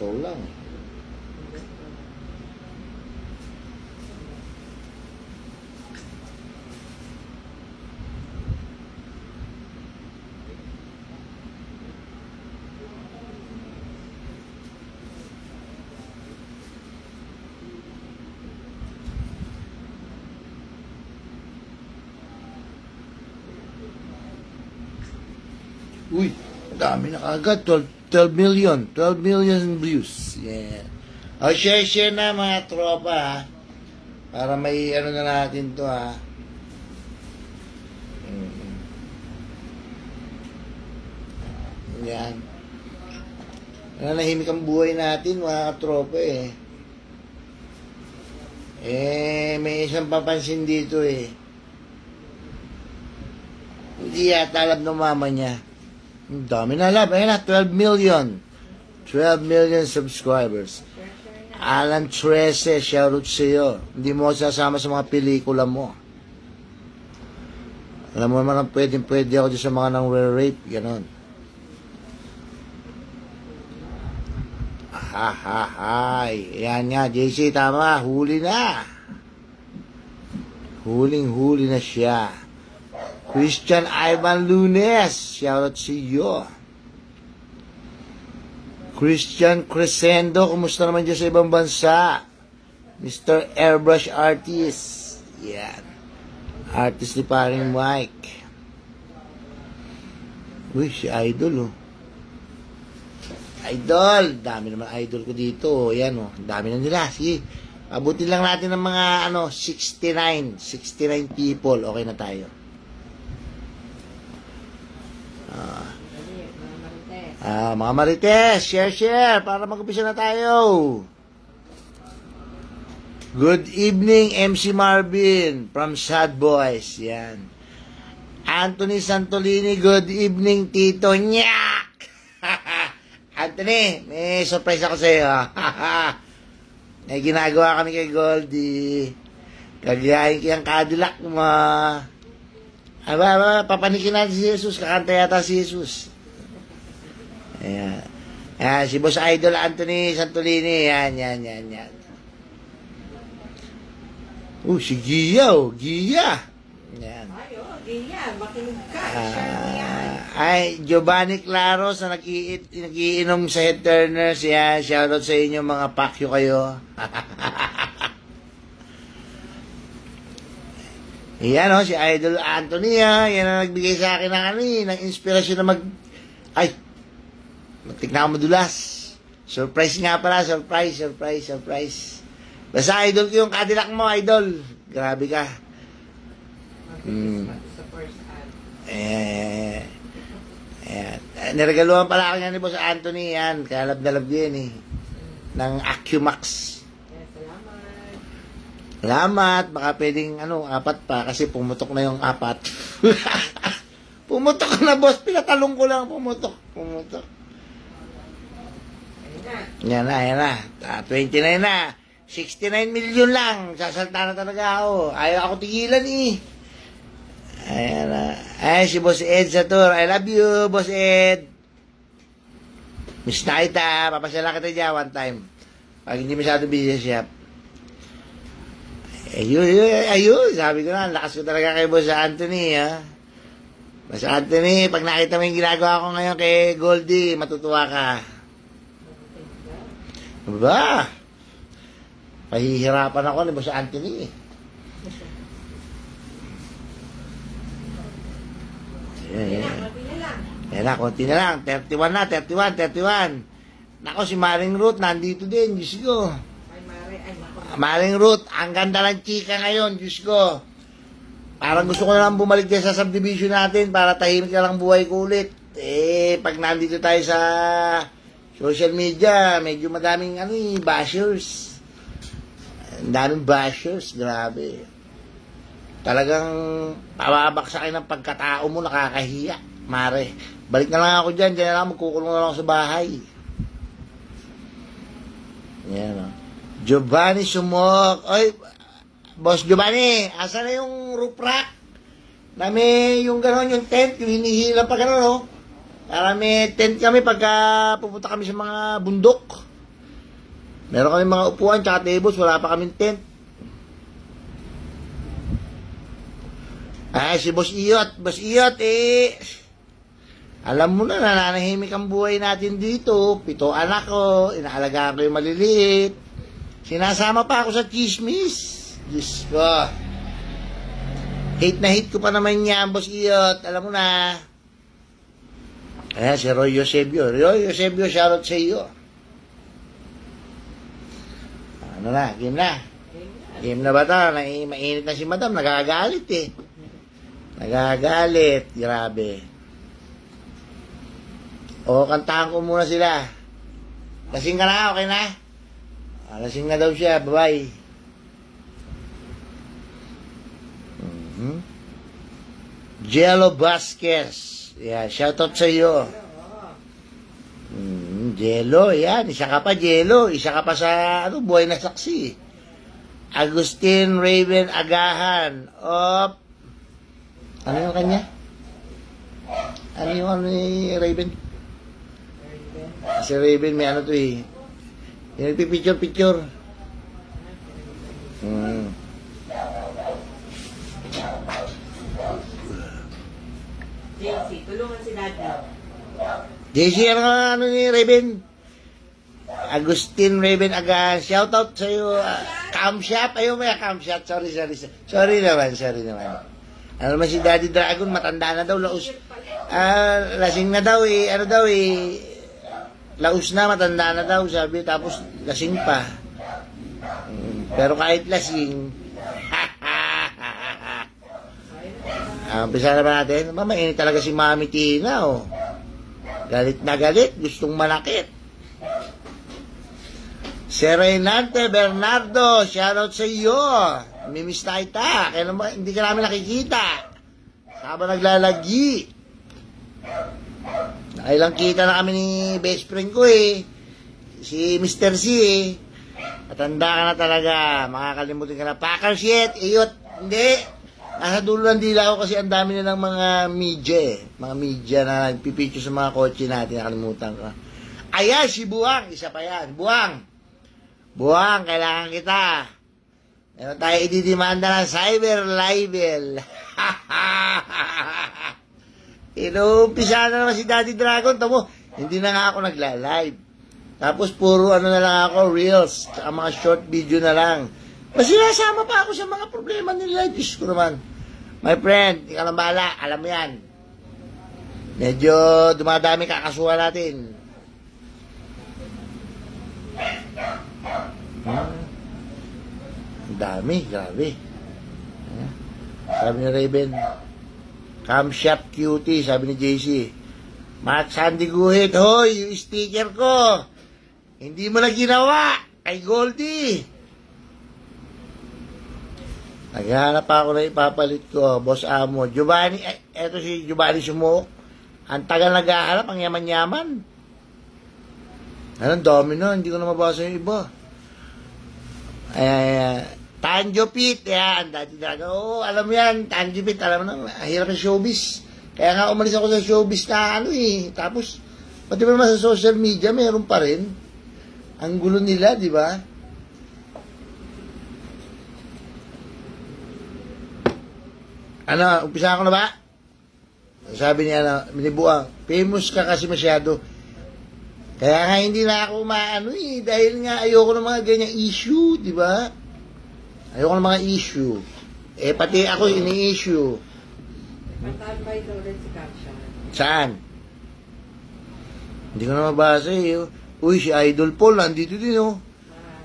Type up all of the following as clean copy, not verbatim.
So lang. Uy, dami na kagad. 12 million. 12 million views. Yeah. O, share na mga tropa, ha. Para may ano na natin to, ha. Yan. Nanahimik ang buhay natin, mga katropa, eh. May isang papansin dito, eh. Hindi yata alam ng mama niya. Ang dami na love. Ayun na, 12 million. 12 million subscribers. Alan 13, shoutout sa iyo. Hindi mo sasama sa mga pelikula mo. Alam mo naman, pwede ako dyan sa mga nang rape, ganon. Hay. Yan nga, JC, tama. Huli na. Huling-huli na siya. Christian Ivan Lunes, shoutout sa iyo. Christian Crescendo, kumusta naman dyan sa ibang bansa? Mr. Airbrush Artist. Yan. Artist ni paring Mike. Uy, si Idol, oh. Idol. Dami naman idol ko dito, oh. Yan, oh. Dami na nila. Sige. Abutin lang natin ng mga, 69 people. Okay na tayo. Mga Marites, share para mag-umpisa na tayo. Good evening, MC Marvin from Sad Boys. Yan. Anthony Santolini, good evening, Tito Nyak. Anthony, may surprise ako sa iyo. May ginagawa kami kay Goldie. Kagayahin kayang Cadillac mo. Papanikin natin si Jesus. Kakanta yata si Jesus. Ayan. Ayan, si Boss Idol Anthony Santolini. Yan. Si Gia, oh. Gia. Yan. Gia, makinig ka. Giovanni Claros na nagiinom sa Head Turners. Yan, shoutout sa inyo, mga pakyo kayo. Yan, si Idol Anthony, ha. Yan ang nagbigay sa akin ng inspirasyon na matik na ako madulas. Surprise nga pala, surprise. Basta idol ko yung Cadillac mo, idol. Grabe ka. Niregaluhan pala ako yan ni Boss Anthony, yan. Kaya love na love yan, eh. Ng Acumax. Salamat. Baka pwedeng, 4 pa, kasi pumutok na yung 4. Pumutok na, boss. Pinatalong ko lang, pumutok. Yan na. 29 na. 69 million lang. Sasalta na talaga ako. Ayaw ako tigilan, eh. Ayan na. Si Boss Ed Satur. I love you, Boss Ed. Miss na kita. Papasala kita dyan one time. Pag hindi masyado busy sa shop. Ayun. Sabi ko na, lakas ko talaga kay Boss Anthony, ha. Boss Anthony, pag nakita mo yung ginagawa ko ngayon kay Goldie, matutuwa ka. Ba? Pahihirapan ako ni Boss Anthony. Yan na, konti na lang. 31 na, 31. Nako, si Maring Ruth, nandito din, Diyos ko. Maring Ruth, ang ganda ng chika ngayon, Diyos ko. Parang gusto ko na lang bumalik din sa subdivision natin para tahimik na lang buhay ko ulit. Pag nandito tayo sa social media, medyo madaming bashers. Ang daming bashers, grabe. Talagang pababaksakin ng pagkatao mo, nakakahiya. Mare, balik na lang ako dyan na lang, magkukulong na lang ako sa bahay. Yan, Giovanni Sumok. Ay, Boss Giovanni, asa na yung roof rack? Na may yung gano'n, yung tent, yung hinihila pa gano'n, no? Para may tent kami pagka pupunta kami sa mga bundok. Meron kami mga upuan, tsaka tables, wala pa kaming tent. Ay, si Boss Iyot, alam mo na, nananahimik ang buhay natin dito. 7 anak ko, inaalagaan ko yung maliliit. Sinasama pa ako sa chismis. Diyos ko. Hate na hate ko pa naman yan, Boss Iyot. Alam mo na. Ayan, si Roy Eusebio. Roy Eusebio, shoutout sa iyo. Ano na, game na. Game na ba ito? Mainit na si Madam, nagagalit eh. Nagagalit, grabe. O, kantahan ko muna sila. Lasing ka na, okay na? Lasing na daw siya, bye-bye. Jello Vasquez. Yeah, shoutout sa iyo. Jello, yan. Isa ka pa, Jello. Isa ka pa sa, buhay na saksi. Agustin Raven Agahan. Op. Ano yung kanya? Ano yung ni Raven? Si Raven, may ano to eh. Yung nagpipicture-picture. JC, tulungan si Daddy. JC, ano ni Raven? Agustin Raven Agahan. Shoutout sa iyo. Camshop. Ayaw may camshop. Sorry. Sorry naman. Ano naman si Daddy Dragon, matanda na daw, laos. Lasing na daw eh, laos na, matanda na daw, sabi, tapos lasing pa. Pero kahit lasing, umpisa na ba natin? Mainit talaga si Mami Tina, oh. Galit na galit, gustong manakit. Serenante Bernardo, shoutout sa iyo. Mimiss na kita. Kaya naman, hindi ka namin nakikita. Saba naglalagi. Nakailang kita na kami ni best friend ko eh. Si Mr. C eh. Matanda ka na talaga. Makakalimutin ka na. Packers yet. Iyot. Hindi. Nasa dulo ng dila ko kasi ang dami nilang mga media eh. Mga media na nagpipicture sa mga kotse natin. Nakalimutan ko. Ayan, si Buwang. Isa pa yan. Buwang, kailangan kita. Meron tayo ididimanda ng cyber libel. Inuumpisa na naman si Daddy Dragon. Tamo, hindi na nga ako nagla-live. Tapos puro ano na lang ako, reels. Saka mga short video na lang. Mas sinasama pa ako sa mga problema nila. Diyos ko naman. My friend, ikaw lang bahala. Alam mo yan. Medyo dumadami kakasuhan natin. Ang dami, grabe. Sabi ni Raven, Camshop Cutie, sabi ni JC. Mark Sandy Guhit, hoy, yung sticker ko. Hindi mo na ginawa kay Goldie. Naghahanap ako na ipapalit ko, Boss Amo. Giovanni, eto si Giovanni Sumuok. Ang tagal naghahanap, ang yaman-yaman. Anong dami na, hindi ko na mabasa yung iba. Tanjopit, yan, Daddy Dragon. Oo, alam mo yan, Tanjopit, alam mo na, hirap ng showbiz. Kaya nga umalis ako sa showbiz na tapos, pati ba naman sa social media, meron pa rin. Ang gulo nila, di ba? Umpisa ko na ba? Sabi niya, Minibuang, famous ka kasi masyado. Kaya nga hindi na ako dahil nga ayoko ng mga ganyang issue, di ba? Ayoko ng mga issue. Pati ako ini-issue. Matambay daw rin si Karsha. Saan? Hindi ko na mabasa eh. Uy, si Idol Paul, nandito din oh.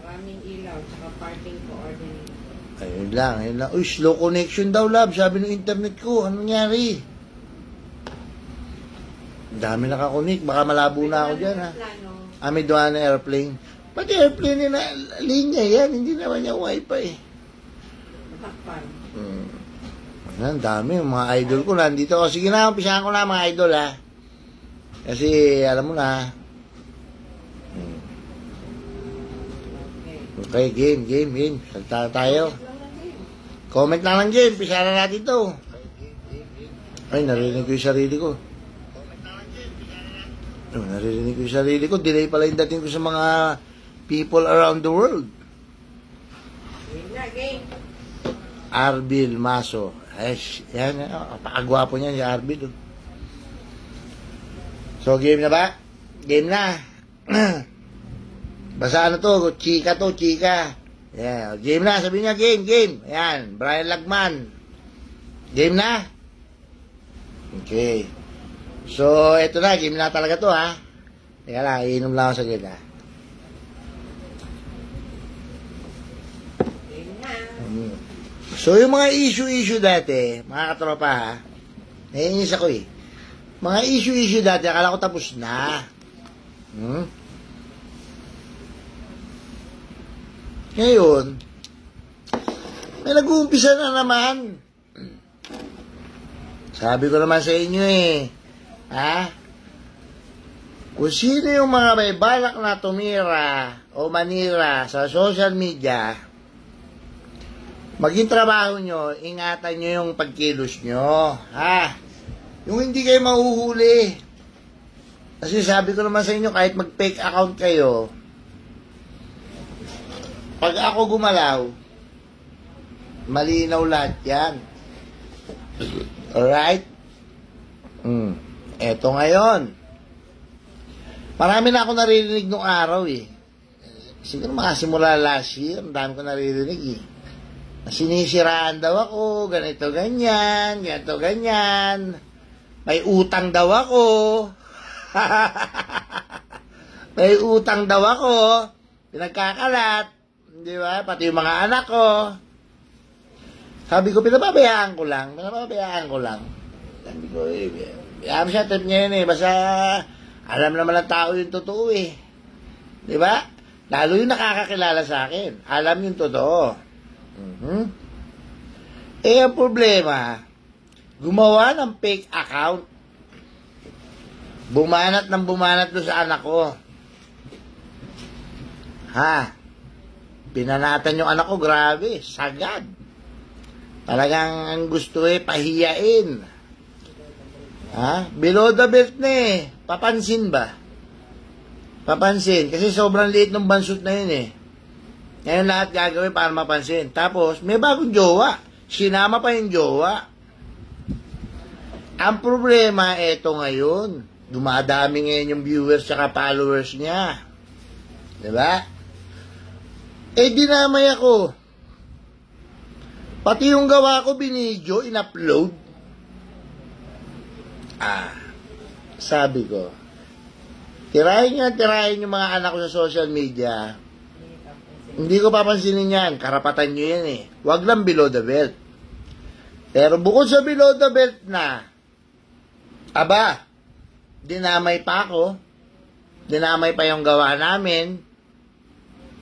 Maraming ilaw, tsaka parking coordinator. Ayun lang. Uy, slow connection daw, love. Sabi ng internet ko, ano nangyari? Ang dami nakakonik. Baka malabo na ako dyan, ha? May duha na airplane. Pati airplane na linya yan. Hindi naman niya wifi. Matakpan. Ang dami. Mga idol ko nandito. O, sige na, umpisahan ko na mga idol, ha? Kasi, alam mo na. Okay, game. Salta tayo. Comment lang ng game. Pisa na natin to. Ay, narinig ko yung sarili ko. Narinig ko yung sarili ko. Delay pala yung dating ko sa mga people around the world. Game na, game. Arbil Maso. Ay, yan. Pakagwapo niyan si Arbil. So, game na ba? Game na. Basta ano to? Chika to, chika. Yeah. Game na. Sabi niya, game, game. Ayan. Brian Lagman. Game na? Okay. So, eto na. Game na talaga to, ha? Teka lang. Iinom lang ako sa gina. Game na. So, yung mga issue dati, mga katropa, ha? Naiinis ako, eh. Mga issue dati, akala ko tapos na. Ngayon, may nag-uumpisa na naman. Sabi ko naman sa inyo, eh. Ha? Kung sino yung mga may balak na tumira o manira sa social media, maging trabaho nyo, ingatan nyo yung pagkilos nyo. Ha? Yung hindi kayo mahuhuli. Kasi sabi ko naman sa inyo, kahit mag-fake account kayo, pag ako gumalaw, malinaw lahat yan. Alright? Eto ngayon. Marami na ako naririnig nung araw, eh. Siguro makasimula last year, ang dami ko naririnig, eh. Sinisiraan daw ako, ganito, ganyan, ganito, ganyan. May utang daw ako. May utang daw ako. Pinagkakalat. Di ba? Pati yung mga anak ko. Sabi ko, pinababayaan ko lang. Sabi ko, biyam siya, trip niya yun, eh. Basta, alam naman ng tao yung totoo, eh. Di ba? Lalo yung nakakakilala sa akin. Alam yung totoo. Eh, ang problema, gumawa ng fake account. Bumanat doon sa anak ko. Ha? Pinanatan yung anak ko, grabe. Sagad. Talagang ang gusto pahiyain. Ha? Below the belt na eh. Papansin ba? Papansin. Kasi sobrang liit ng bansot na yun eh. Ngayon lahat gagawin para mapansin. Tapos, may bagong jowa. Sinama pa yung jowa. Ang problema, eto ngayon. Dumadami ngayon yung viewers at followers niya. Diba? Eh, dinamay ako. Pati yung gawa ko, binidyo, in-upload. Sabi ko, tirahin yung mga anak ko sa social media. Hindi ko papansinin yan. Karapatan nyo yan eh. Huwag lang below the belt. Pero bukod sa below the belt na, aba, dinamay pa ako. Dinamay pa yung gawa namin.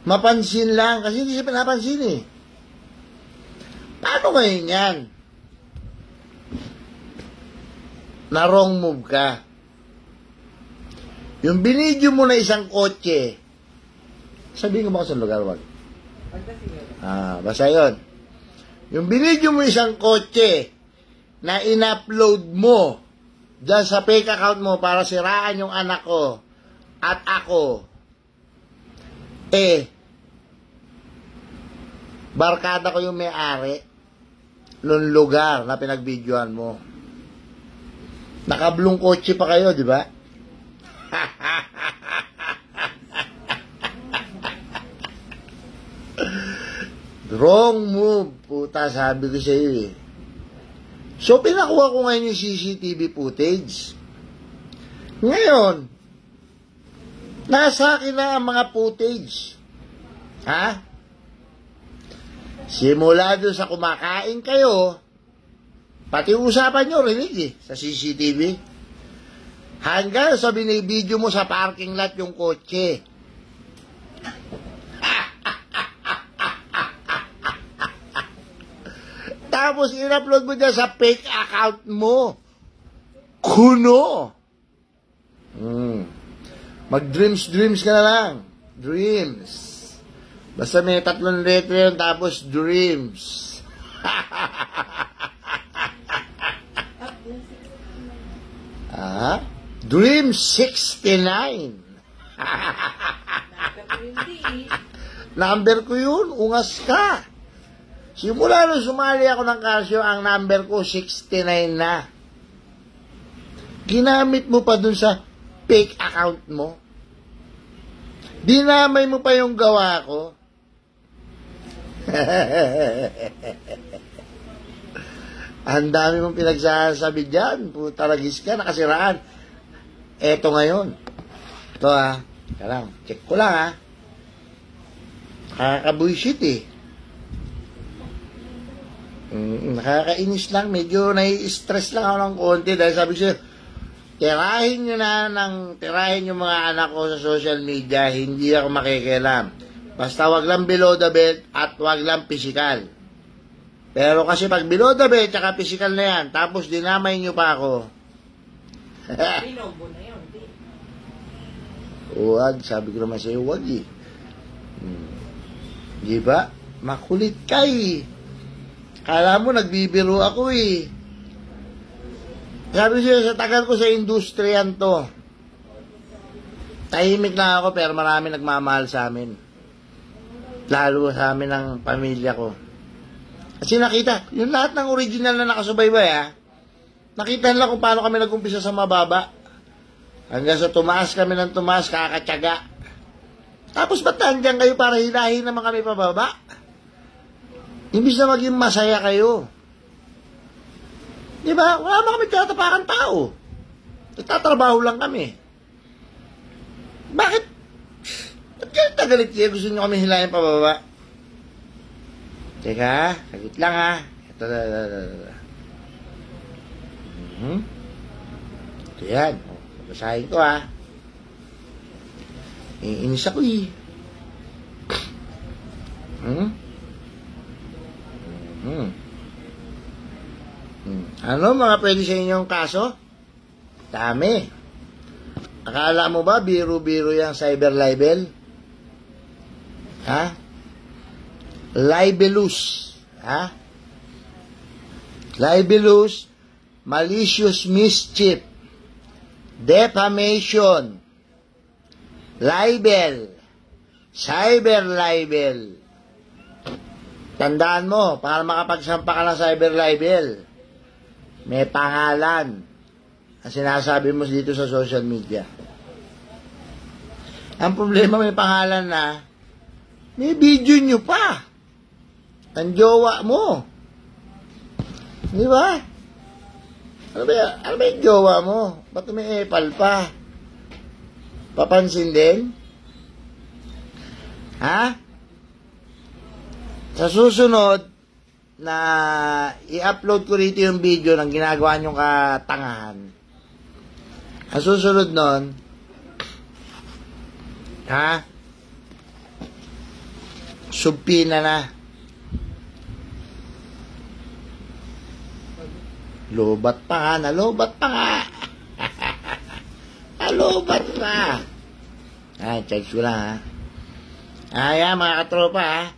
Mapansin lang. Kasi hindi siya pinapansin eh. Paano ngayon yan? Na wrong move ka. Yung binidyo mo na isang kotse, sabihin ko ba sa lugar, wag? Basta yun. Yung binidyo mo isang kotse na in-upload mo dyan sa fake account mo para siraan yung anak ko at ako, barkada ko yung may-ari nung lugar na pinagbidyoan mo. Nakablong kotse pa kayo, di ba? Wrong move, puta, sabi ko sa iyo eh. So, pinakuha ko ngayon yung CCTV footage. Ngayon, nasa akin na ang mga footage. Ha? Simula doon sa kumakain kayo, pati usapan nyo, rinig eh, sa CCTV. Hanggang sa binibidyo mo sa parking lot yung kotse. Tapos in-upload mo dyan sa fake account mo. Kuno. Mag-dreams ka na lang. Dreams. Basta may 3 letter yun, tapos dreams. Dream 69. Hindi. Number ko yun, ungas ka. Simula nung sumali ako ng Casio, ang number ko 69 na. Ginamit mo pa dun sa fake account mo. Dinamay mo pa yung gawa ko. Ang dami mong pinagsasabi dyan. Puta lagis ka, nakasiraan. Eto ngayon. Ito Teka lang, check ko lang Nakakabuisit eh. Nakakainis lang. Medyo nai-stress lang ako ng konti dahil sabi ko tirahin yung mga anak ko sa social media, hindi ako makikialam. Basta wag lang below the belt at wag lang physical. Pero kasi pag below the belt tsaka physical na yan, tapos dinamay nyo pa ako. Binobo na yun. Huwag, sabi ko naman sa'yo, huwag eh. Di ba? Makulit ka eh. Kala mo nagbibiro ako eh. Sabi siya, sa tagal ko sa industriyan to, tahimik na ako pero marami nagmamahal sa amin. Lalo sa amin ng pamilya ko. Kasi nakita, yung lahat ng original na nakasubaybay nakita nila kung paano kami nag-umpisa sa mababa. Hanggang sa tumaas kami ng tumaas, kakatyaga. Tapos ba't nandiyan kayo para hilahin naman kami pababa? Imbis na maging masaya kayo. Di ba? Wala naman kami tatapakan tao. Nagtatrabaho lang kami. Bakit? Ba't galit na galit kayo? Gusto nyo kami hilahin pababa? Teka, sagit lang Ito. Ito yan. Basahin ko Iinis ako Ano mga pwede sa inyong kaso? Dami. Akala mo ba biro-biro yung cyber libel? Libelous. Libelous, malicious mischief, defamation, libel, cyber libel. Tandaan mo, para makapagsampa ka ng cyber libel, may pangalan ang sinasabi mo dito sa social media. Ang problema, may pangalan na, may video nyo pa. Ang jowa mo. Di ba? Ano ba yung jowa mo? Ba't may epal pa? Papansin din? Sa susunod na i-upload ko rito yung video ng ginagawa nyong katangahan. Ang susunod nun, subpina na. Lobat pa nalobat pa nga. Nalobat pa. Check ko lang Ayan, mga katropa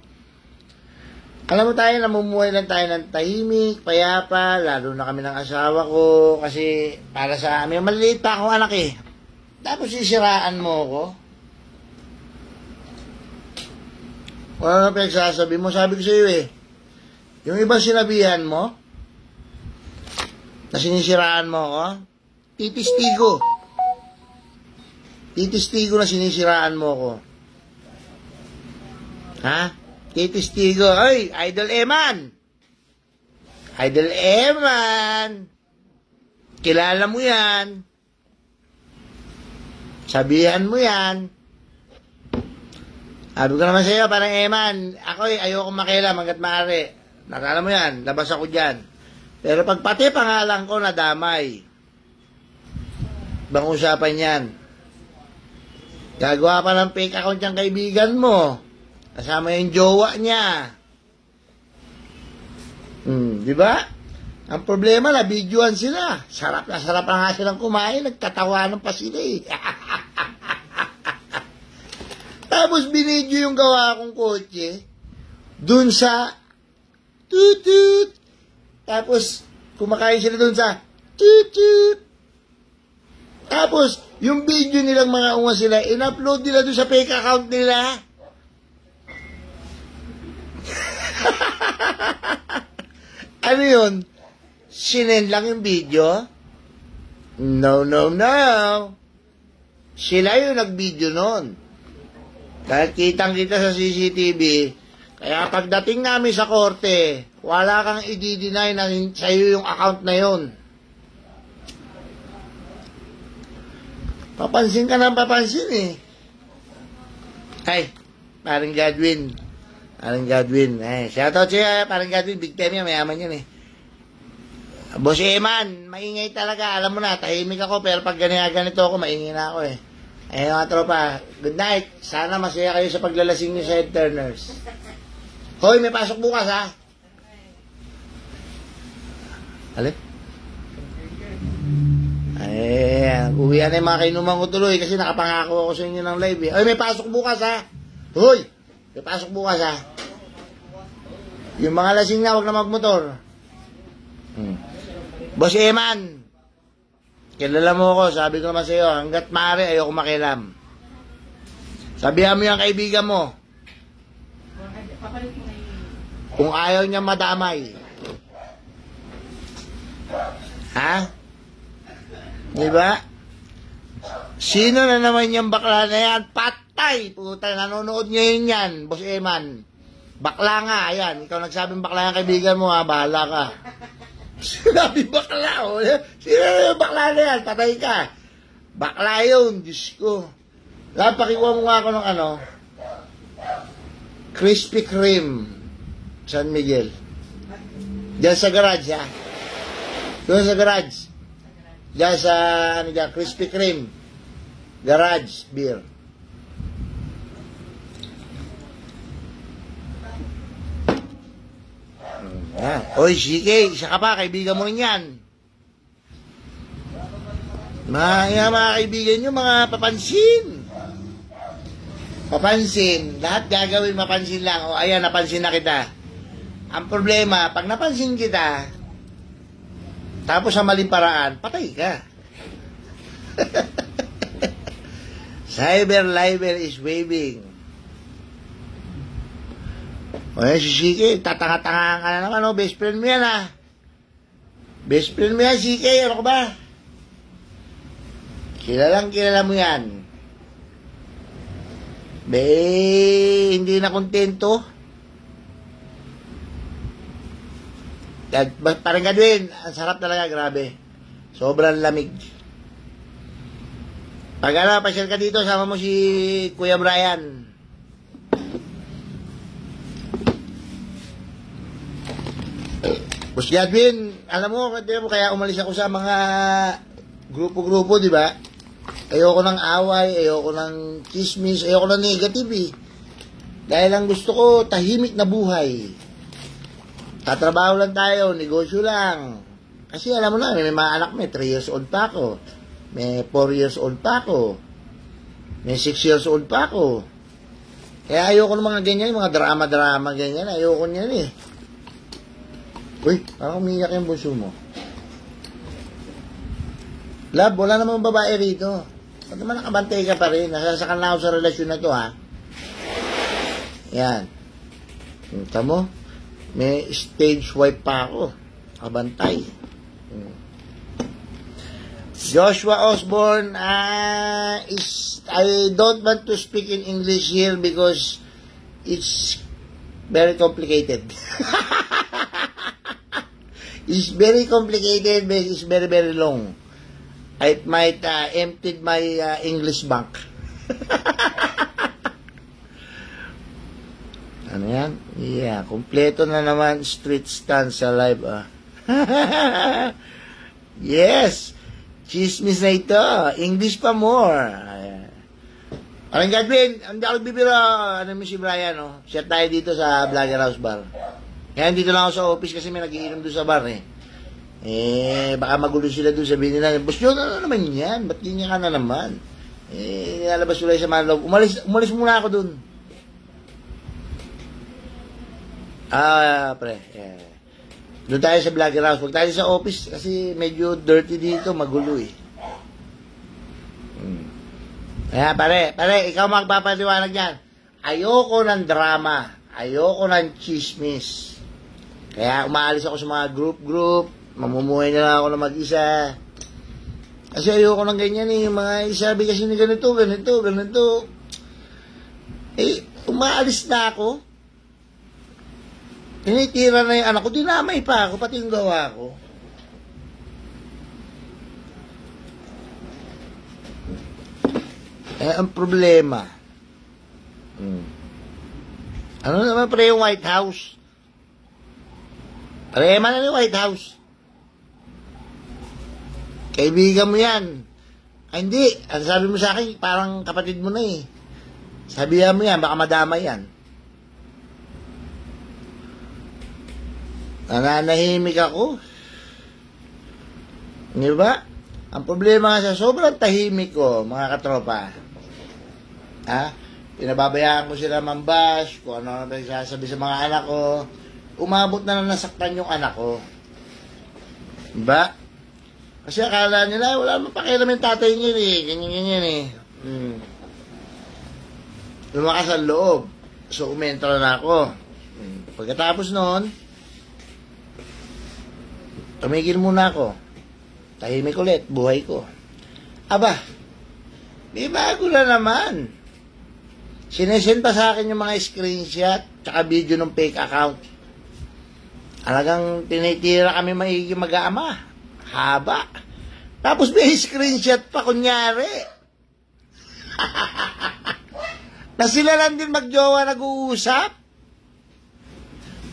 Alam mo tayo, namumuhay lang tayo ng tahimik, payapa, lalo na kami ng asawa ko, kasi para sa amin, maliit pa akong anak Tapos sisiraan mo ako. Wala na pinagsasabi mo, sabi ko sa iyo yung ibang sinabihan mo, na sinisiraan mo ako, titistigo. Titistigo na sinisiraan mo ako. Titistigo. Ay, Idol Eman. Idol Eman. Kilala mo yan. Sabihan mo yan. Sabi ko naman sa iyo, parang Eman, ako ayoko makialam hanggat maaari. Nakala mo yan, labas ako dyan. Pero pag pati pangalan ko nadamay, bang usapan yan? Gagawa pa ng fake account yung kaibigan mo. Kasama yung jowa niya. Di ba? Ang problema, nabidyoan sila. Sarap na nga silang kumain. Nagtatawanan pa sila Tapos binidyo yung gawa kong kotse dun sa toot toot. Tapos, kumakain sila dun sa toot toot. Tapos, yung video nilang mga unga sila, in-upload nila dun sa fake account nila. Ano yun? Sinend lang yung video? No, no, no. Sila yung nag-video nun. Dahil kitang-kita sa CCTV, kaya pagdating namin sa korte, wala kang i-deny na sa'yo yung account na yun. Papansin ka ng papansin eh. Ay, parang Godwin. Parang Godwin. Ay, shoutout siya, parang Godwin. Big time yan, mayaman yan eh. Boss Eman, maingay talaga. Alam mo na, tahimik ako, pero pag ganito ako, maingay na ako eh. Ay, mga tropa, good night. Sana masaya kayo sa paglalasing niyo sa head turners. Hoy, may pasok bukas ha. Alin? Ay, uwian na yung mga kainuman ko tuloy kasi nakapangako ako sa inyo ng live eh. Ay, may pasok bukas ha. Hoy, may pasok bukas ha. Yung mga lasing na, wag na magmotor. Boss Eman, kilala mo ako, sabi ko naman sa iyo, hanggat maaari, ayoko makialam. Sabihan mo yung kaibigan mo. Kung ayaw niya madamay. Ha? Diba? Sino na naman yung bakla na yan? Patay! Puta, nanonood ngayon yan, Boss Eman. Bakla nga, ayan. Ikaw nagsabing bakla yung kaibigan mo, ha? Bahala ka. Sinabi bakla, oh. Sino na yung bakla na yan? Patay ka. Bakla yun, Diyos ko. Lahat, pakikuha mo nga ako ng ano, Krispy Kreme, San Miguel. Diyan sa garage, ha? Doon sa garage. Diyan sa, ano diyan, Krispy Kreme. Garage beer. Oy, CK, isa ka pa, kaibigan mo rin yan. Mga kaibigan nyo, mga papansin. Papansin. Lahat gagawin mapansin lang. O, ayan, napansin na kita. Ang problema, pag napansin kita, tapos sa maling paraan, patay ka. Cyber libel is waving. O yan, si CK, tatanga-tanga ka na naman, no? Best friend mo yan, ha? Best friend mo yan, CK, ano ka ba? Kilala mo yan. Hindi na kontento. Parang Godwin, ang sarap talaga, grabe. Sobrang lamig. Pag pasyal ka dito, sama mo si Kuya Brian. Boss Godwin, alam mo, kaya umalis ako sa mga grupo-grupo, di ba? Ayoko ng away, ayoko ng chismis, ayoko ng negative eh. Dahil ang gusto ko, tahimik na buhay. Tatrabaho lang tayo, negosyo lang. Kasi alam mo na, may mga anak, may 3 years old pa ako. May 4 years old pa ako. May 6 years old pa ako. Kaya ayoko ng mga ganyan, mga drama-drama ganyan, ayoko niyan eh. Uy, parang umiyak yung bunso mo. Love, wala namang babae rito. Ba't naman nakabantay ka pa rin? Nasasakan na ako sa relasyon na to, ha? Yan. Kita mo? May stage wipe pa ako. Kabantay. Joshua Osborne, I don't want to speak in English here because it's very complicated. It's very complicated, but it's very, very long. I might emptied my English bank. Ano yan? Yeah, kompleto na naman street stance sa live, ah. Yes! Chismis na ito. English pa more. Parang Godwin, hindi ako bibiro. Ano mo si Brian, no? Share tayo dito sa Vlogger House Bar. Kaya dito lang ako sa office kasi may nagiinom doon sa bar eh. Baka magulo sila doon, sabihin nila, boss John, ano naman yan? Ba't ganyan ka na naman? Nilalabas sila sa mga loob. Umalis muna ako doon. Pre. Yeah. Doon tayo sa vlogger house. Huwag tayo sa office kasi medyo dirty dito, magulo eh. Kaya pare, ikaw magpapaliwanag yan. Ayoko ng drama. Ayoko ng chismis. Kaya umaalis ako sa mga group. Mamumuhay na lang ako ng mag-isa. Kasi ayoko ng ganyan eh. Yung mga isabi kasi ni ganito. Umaalis na ako. Tinitira na yung anak ko. Dinamay pa ako, pati yung gawa ko. Ang problema. Ano naman pre yung White House? Problema na yung White House. Kaibigan mo yan. Ay, hindi. Ang sabi mo sa akin, parang kapatid mo na eh. Sabihan mo yan, baka madama yan. Nananahimik ako. Di ba? Ang problema nga sa sobrang tahimik ko, mga katropa. Pinababayaan ko sila mambash, kung ano na sasabi sa mga anak ko. Umabot na nasaktan yung anak ko. Di ba? Kasi akala nila, wala naman pakialam yung tatay niya eh. Ganyan eh. Lumakas ang loob. So, umentro na ako. Pagkatapos noon, tumigil muna ako. Tahimik ulit, buhay ko. Aba, may bago na naman. Sinesend pa sa akin yung mga screenshot tsaka video ng fake account. Alagang tinitira kami maigi mag-aama. Haba. Tapos may screenshot pa kunyari. Na sila lang din magjowa nag-uusap.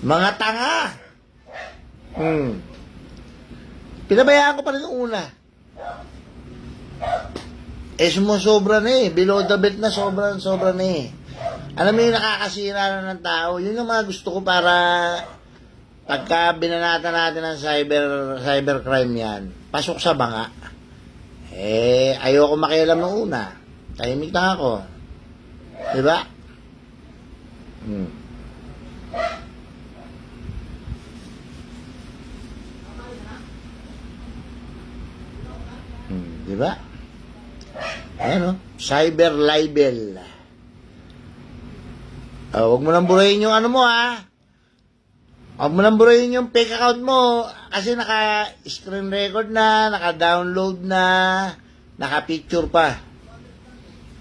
Mga tanga. Pinabayaan ko pa rin yung una. Sumusobra na eh. Below the belt na sobra na eh. Alam mo yung nakakasira na ng tao, yun yung mga gusto ko para pagka binanata natin ng cybercrime yan, pasok sa banga. Ayoko makialam ng una. Tahimik na ako. Diba? Diba? Ayan o. Cyber libel. Huwag mo nang burahin yung ano mo Huwag mo nang burahin yung fake account mo. Kasi naka-screen record na, naka-download na, naka-picture pa.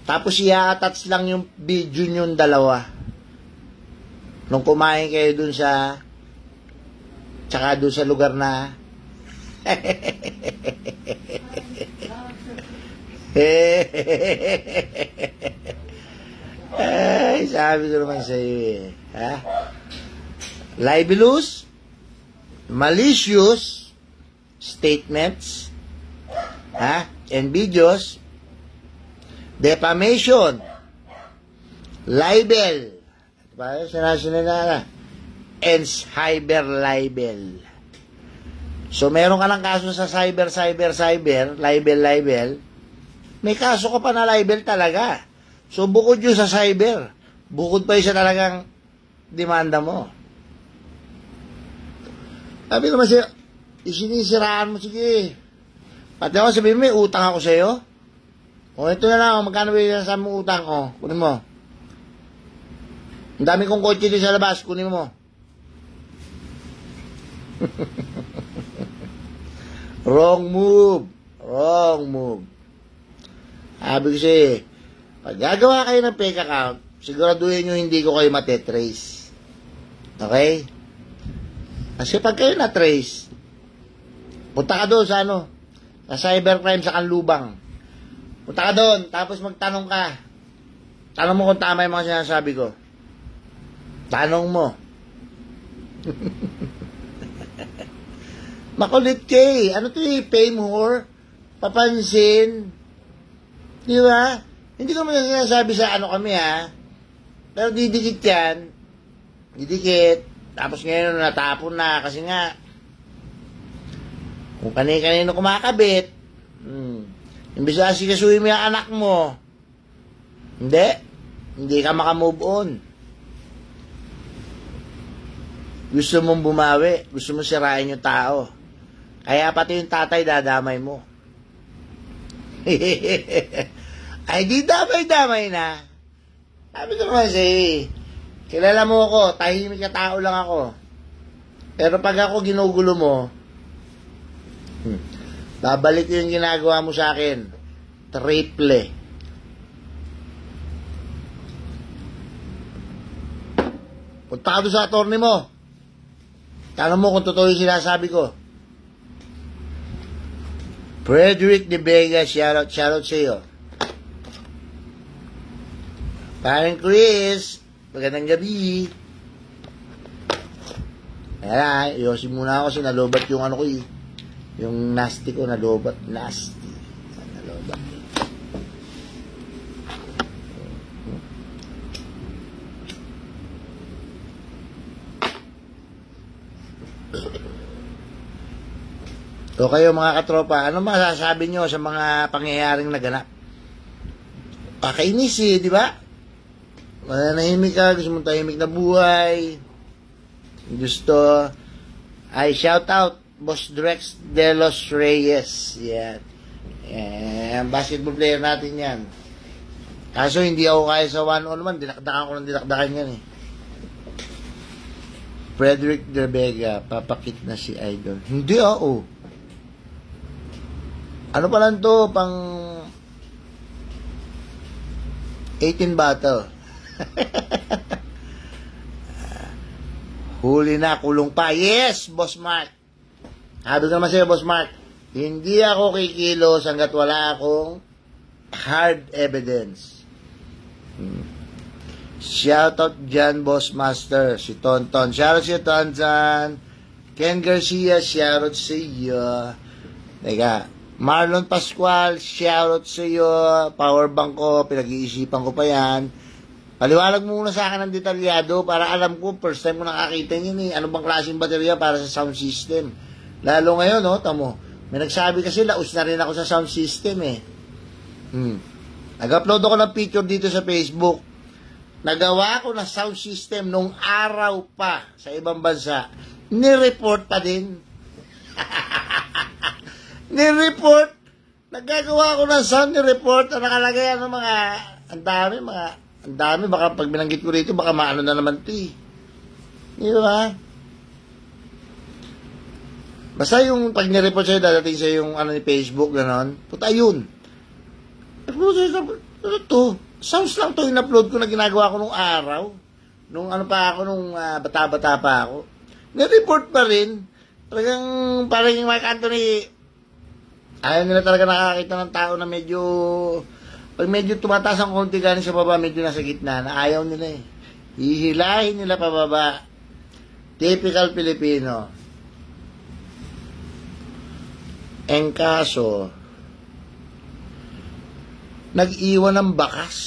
Tapos i-attach lang yung video nyong dalawa. Nung kumain kayo dun sa tsaka dun sa lugar na ay, sabi ko naman sa iyo libelous, malicious statements and videos, defamation, libel, and cyber libel. So, meron ka ng kaso sa cyber, libel, may kaso ka pa na libel talaga. So, bukod yun sa cyber, bukod pa yun sa talagang demanda mo. Sabi naman siya, isinisiraan mo, sige. Pati ako sabihin mo, may utang ako sa'yo. Ito na lang, magkano ba yung sa mong utang? Kunin mo. Ang dami kong kotse dito sa labas, kunin mo. Wrong move. Sabi ko siya pag gagawa kayo ng fake account, siguraduhin nyo hindi ko kayo matetrace. Okay? Kasi pag kayo na-trace, punta ka doon sa sa cybercrime sa Kanlubang. Punta ka doon, tapos magtanong ka. Tanong mo kung tama yung mga sinasabi ko. Tanong mo. Makulit ka eh. Ano to fame whore? Papansin. Di ba? Hindi ko man sinasabi sa kami Pero didikit yan. Didikit. Tapos ngayon natapon na kasi nga kung kanino kumakabit. Imbis na sikasuhin mo yung anak mo. Hindi ka makamove on. Gusto mong bumawi. Gusto mong sirain yung tao. Kaya pati yung tatay dadamay mo. Ay, di damay-damay na. Sabi ko naman sa'yo, kilala mo ako, tahimik na tao lang ako. Pero pag ako ginugulo mo, babalik yung ginagawa mo sa akin. Triple. Punta ka doon sa attorney mo. Tanong mo kung totoo yung sinasabi ko. Frederick De Vega, shoutout sa iyo. Parang Chris, magandang gabi. Ayan, iyosin muna ako kasi nalobat yung ano ko eh. Yung nasty ko, nalobat. Nasty. Nalobat. So kayo mga katropa, ano masasabi nyo sa mga pangyayaring naganap? Pakainis eh, di ba? Mananahimik ka, gusto mong tahimik na buhay. Gusto. Ay, shout out, Boss Drex De Los Reyes. Yan. Yan. Basketball player natin yan. Kaso hindi ako kaya sa one-on-one. Dinakdakan ko ng dinakdakan yan eh. Frederick De Vega, papakit na si Idol. Hindi ako. Ano pa lang to, pang 18 battle. Huli na, kulong pa. Yes, Boss Mark. Sabi ko naman sa'yo, Boss Mark, hindi ako kikilos hanggat wala akong hard evidence. Shoutout dyan, Boss Master. Si Tonton. Shoutout si Tonton. Ken Garcia, shoutout sa iyo. Teka, Marlon Pascual, shoutout sa iyo. Powerbank ko, pinag-iisipan ko pa yan. Paliwanag mo muna sa akin ng detalyado para alam ko, first time ko nakakita yun eh. Ano bang klaseng baterya para sa sound system? Lalo ngayon, no, tamo. May nagsabi kasi, laos na rin ako sa sound system eh. Nag-upload ako ng picture dito sa Facebook. Nagawa ko na sound system nung araw pa sa ibang bansa. Ni-report pa din. Ni-report. Nagagawa ko ng sound ni-report. Ang nakalagay ng mga, ang dami, baka pag binanggit ko rito, baka maano na naman ito eh. Di ba? Basta yung pag ni-report sa'yo, dadating sa'yo yung ano ni Facebook, gano'n. Puta yun. Ano to? Sounds lang to, in-upload ko na ginagawa ko nung araw. Nung ano pa ako, nung bata-bata pa ako. Ni-report pa rin. Talagang parang yung Mark Anthony, ayaw nila talaga nakakita ng tao na medyo, pag medyo tumataas ang konti galing sa baba, medyo nasa gitna, na ayaw nila eh. Hihilahin nila pababa. Typical Pilipino. Ang kaso, nag-iwan ng bakas.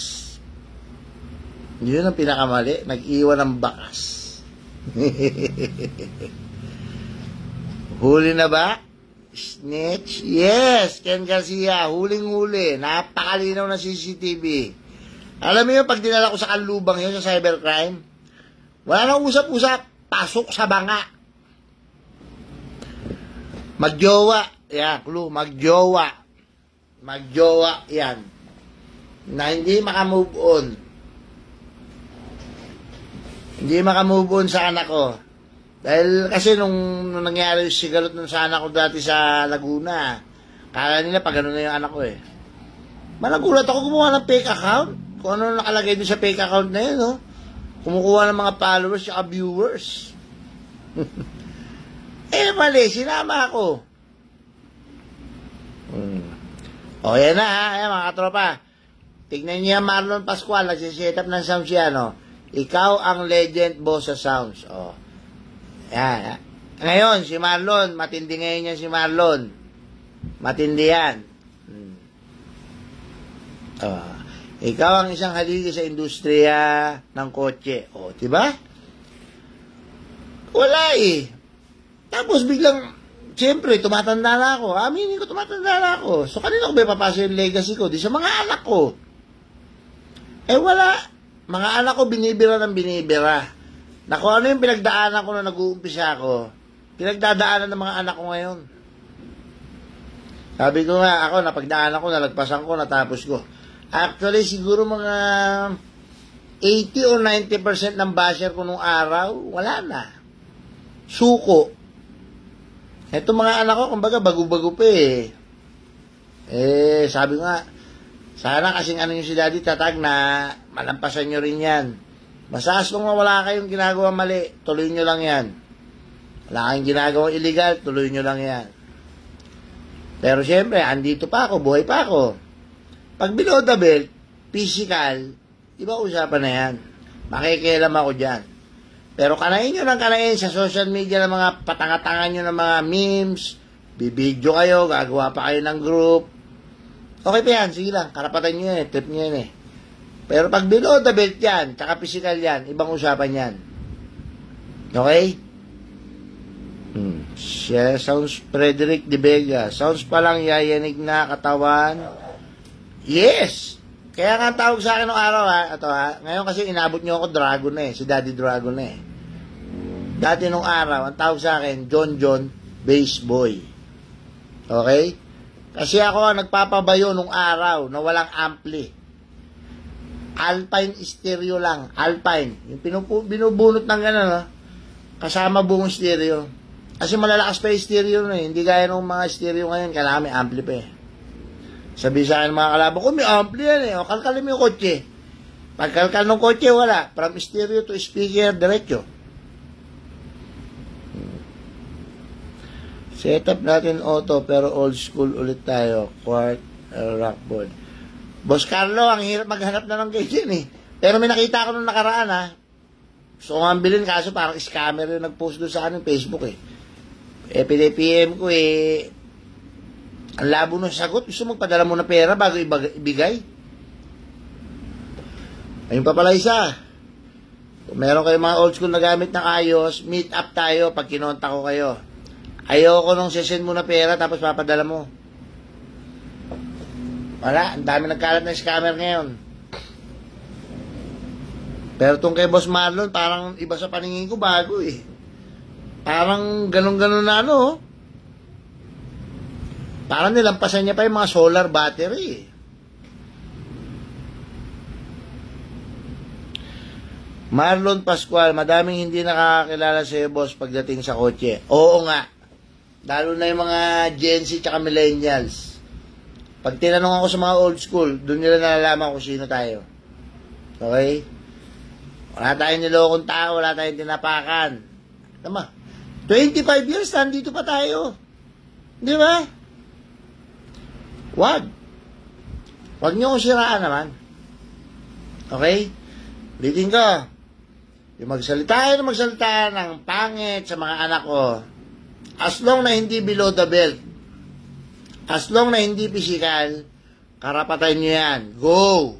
Yun ang pinakamali. Nag-iwan ng bakas. Huli na ba? Snitch? Yes, Ken Garcia. Huling-huli. Napakalinaw na CCTV. Alam mo yun, pag dinala ko sa kanlubang yun, sa cybercrime, wala nang usap-usap. Pasok sa banga. Magjowa. Yan, clue. Magjowa. Magjowa. Yan. Na hindi makamove on. Hindi makamove on sa anak ko. Dahil kasi nung nangyari yung sigalot nung sa anak ko dati sa Laguna, kala nila pag gano'n na yung anak ko eh. Managulat ako gumawa ng fake account. Kung ano nakalagay doon sa fake account na yun, no? Kumukuha ng mga followers at viewers. Eh, mali. Sinama ako. O, yan na ha. Ayan, mga katropa. Tignan niya Marlon Pascual. Nagsiset up ng sounds siya, no? Ikaw ang legend boss sa sounds. O. Yan. Ngayon, si Marlon. Matindi ngayon yan si Marlon. Matindi yan. Ikaw ang isang haligi sa industriya ng kotse. O, diba? Wala eh. Tapos biglang, siyempre, tumatanda na ako. Aminin ko, tumatanda na ako. So, kanina ko ba papasok yung legacy ko? Di sa mga anak ko. Eh, wala. Mga anak ko, binibira ng binibira. Na kung ano yung pinagdaanan ko na nag-uumpisa ako, pinagdadaanan ng mga anak ko ngayon. Sabi ko nga, ako, napagdaanan ko, nalagpasan ko, natapos ko. Actually, siguro mga 80 o 90% ng basher ko nung araw, wala na. Suko. Eto mga anak ko, kumbaga, bago-bago pa eh. Sabi nga, sana kasing ano yung si Daddy Tatag na malampasan nyo rin yan. Basta kung wala kayong ginagawa mali, tuloy nyo lang yan. Wala kayong ginagawa illegal, tuloy nyo lang yan. Pero syempre, andito pa ako, buhay pa ako. Pag below the belt, physical, iba usapan na yan. Makikialam ako dyan. Pero kanain nyo ng kanain sa social media ng mga patangatangan nyo ng mga memes, bibidyo kayo, gagawa pa kayo ng group. Okay pa yan, sige lang, karapatan nyo yan, trip nyo yan eh. Pero pag below the belt yan, tsaka physical yan, ibang usapan yan. Okay? Siya, sounds Frederick de Vega. Sounds pa lang yayanig na katawan. Yes! Kaya nga tawag sa akin nung araw ngayon kasi inabot nyo ako Dragon si Daddy Dragon Dati nung araw, ang tawag sa akin, John Bass Boy. Okay? Kasi ako nagpapabayo nung araw na walang ampli. Alpine stereo lang. Alpine. Yung binubunot ng gano'n, kasama buong stereo. Kasi malalakas pa yung stereo Hindi gaya ng mga stereo ngayon, kailangan may ampli pa Sabi sa akin mga kalabo ko, may ampli yan O, kalkalin mo yung kotse. Pagkalkal ng kotse, wala. From stereo to speaker, diretso. Setup natin auto, pero old school ulit tayo. Quart, rockboard. Boss Carlo, ang hirap maghanap na ng ganyan Pero may nakita ko nung nakaraan So, ang bilhin kaso parang scammer yung nag-post doon sa akin Facebook PDPM ko ang labo ng sagot. Gusto magpadala mo na pera bago ibigay. Ayun pa pala isa. Kung meron kayong mga old school na gamit ng ayos, meet up tayo pag kinontak ko kayo. Ayoko nung sesend mo na pera tapos papadala mo. Wala, ang dami nagkalat ng scammer ngayon. Pero tong kay Boss Marlon, parang iba sa paningin ko, bago Parang ganun-ganun na Parang nilampasan niya pa yung mga solar battery Marlon Pascual, madaming hindi nakakakilala sa'yo, boss, pagdating sa kotse. Oo nga. Lalo na yung mga Gen Z tsaka millennials. Pag tinanong ako sa mga old school, doon nila nalalaman kung sino tayo. Okay? Wala tayong nilokong tao, wala tayong tinapakan. Tama. 25 years, nandito pa tayo. Di ba? Wag niyo akong siraan naman. Okay? Ulitin ko. Yung magsalita ng pangit sa mga anak ko, as long na hindi below the belt, as long na hindi physical, karapatan nyo yan. Go!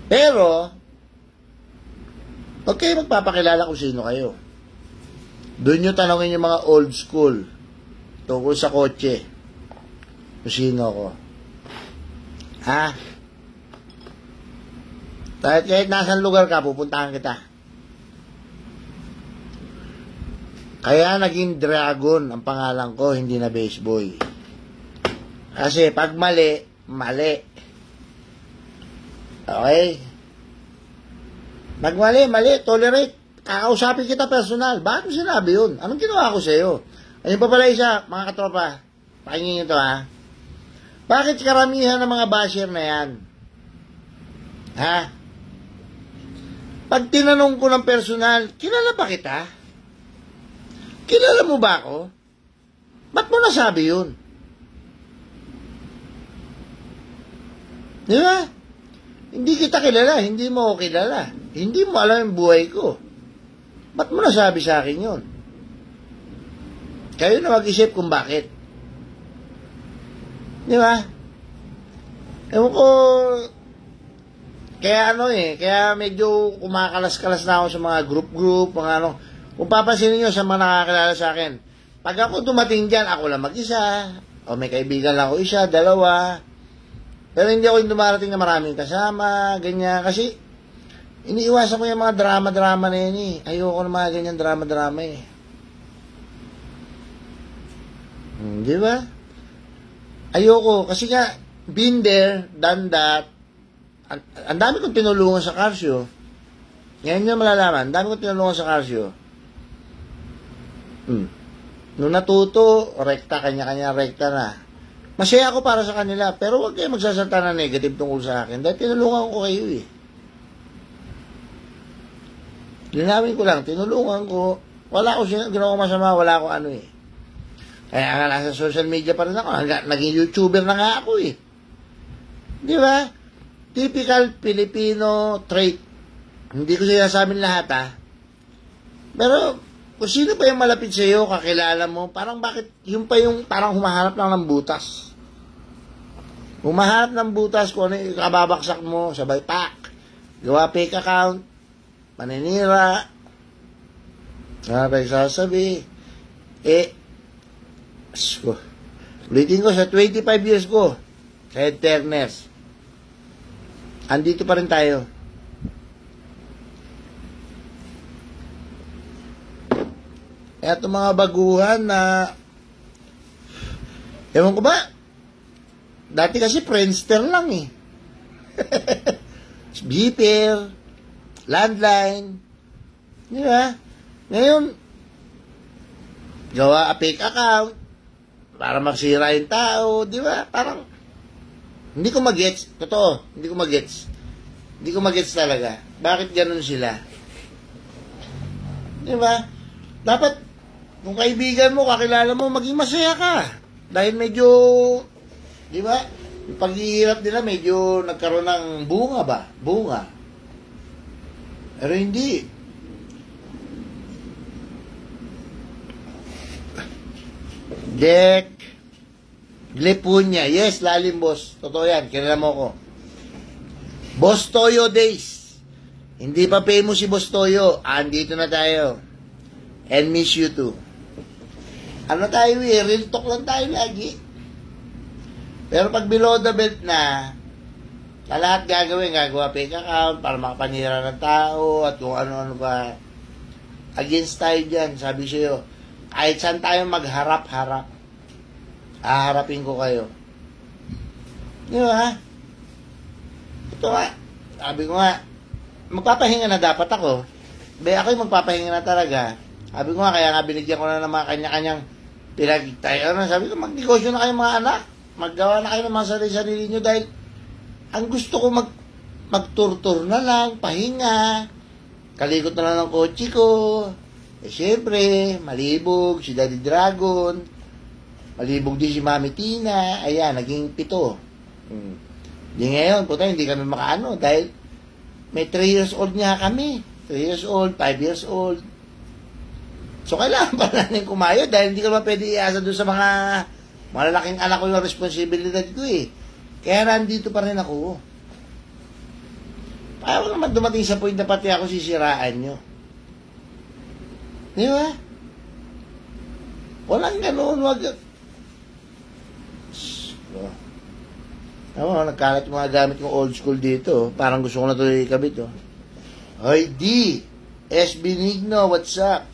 Pero, okay, magpapakilala kung sino kayo. Doon nyo tanongin yung mga old school tungkol sa kotse. Kung sino ko. Kahit nasan lugar ka, pupuntahan kita. Kaya naging Dragon ang pangalan ko, hindi na Bass Boy. Kasi pag mali, mali. Okay? Pag mali, tolerate. Kakausapin kita personal. Bakit mo sinabi yun? Anong ginawa ko sa'yo? Ayun pa pala isa, mga katropa. Pakinggan nyo to Bakit karamihan ng mga basher na yan? Pag tinanong ko ng personal, kilala ba kita? Kilala mo ba ako? Ba't mo nasabi yun? Di ba? Hindi kita kilala, hindi mo ako kilala. Hindi mo alam yung buhay ko. Ba't mo nasabi sa akin yun? Kayo na mag-isip kung bakit. Di ba? Ewan ko, kaya kaya medyo kumakalas-kalas na ako sa mga group, mga Kung papansin niyo sa mga nakakilala sa akin, pag ako dumating dyan, ako lang mag-isa, o may kaibigan lang ako isa, dalawa, pero hindi ako yung dumarating na maraming kasama, ganyan, kasi Iniiwasan ko yung mga drama-drama na yun eh. Ayoko ng mga ganyan drama-drama eh. Di ba? Ayoko. Kasi nga, been there, done that. Ang dami kong tinulungan sa Casio. Ngayon nyo malalaman, ang dami kong tinulungan sa Casio. Nung natuto, rekta, kanya-kanya rekta na. Masaya ako para sa kanila, pero huwag kayo magsasalta na negative tungkol sa akin. Dahil tinulungan ko kayo eh. Linawin ko lang, tinulungan ko. Wala ko ginawa masama, wala ko ano eh. Kaya nga nasa social media pa rin ako. Naging YouTuber na nga ako eh. Di ba? Typical Filipino trait. Hindi ko sinasabi lahat ha. Pero, kung sino pa yung malapit sa iyo, kakilala mo, parang bakit, yung pa yung parang humaharap lang ng butas. Humaharap ng butas, kung ano yung kababaksak mo, sabay pak. Gawa fake account. Maninira. Sasabi. Ulitin ko, sa 25 years ko, sa head fairness, andito pa rin tayo. Eto mga baguhan na, ewan ko ba, dati kasi Friendster lang eh. Beeper, landline, di ba? Ngayon, gawa a fake account, para magsira yung tao, di ba? Parang, hindi ko magets, totoo, hindi ko magets. Hindi ko magets talaga. Bakit ganun sila? Di ba? Dapat, kung kaibigan mo, kakilala mo, maging masaya ka. Dahil medyo, di ba? Yung paghihirap nila, medyo nagkaroon ng bunga ba? Bunga. Pero hindi. Dek Lepunya. Yes, lalim boss. Totoo yan. Kilala mo ko. Boss Toyo days. Hindi pa famous si Boss Toyo. Andito na tayo. And miss you too. Ano tayo eh? Real talk lang tayo lagi. Pero pag below the belt na, sa lahat gagawin, gagawa fake account para makapanira ng tao at kung ano-ano ba. Against tayo dyan. Sabi sa'yo, kahit saan tayo magharap-harap, haharapin ko kayo. Di ba? Ito nga. Sabi ko nga, magpapahinga na dapat ako. Ako yung magpapahinga na talaga. Sabi ko nga, kaya nga binigyan ko na ng mga kanya-kanyang pinagtayo. Sabi ko, magnegosyo na kayo mga anak. Maggawa na kayo ng mga sarili-sarili nyo dahil ang gusto ko magtur-tur na lang, pahinga, kalikot na lang ng kotse ko. Siyempre, malibog si Daddy Dragon, malibog din si Mami Tina, ayan, naging 7. Di ngayon, puta, hindi kami makaano dahil may 3 years old nga kami. 3 years old, 5 years old. So, kailangan pa natin kumayo dahil hindi ka naman pwede iasa doon sa mga malalaking anak ko yung responsibilidad ko eh. Kaya nandito pa rin ako. Ayaw naman dumating sa point na pati ako sisiraan nyo. Di ba? Walang ganoon, wag. Nagkalat yung mga gamit kong old school dito. Parang gusto ko na ito ikabit. Hoy, D! S. Benigno, what's up?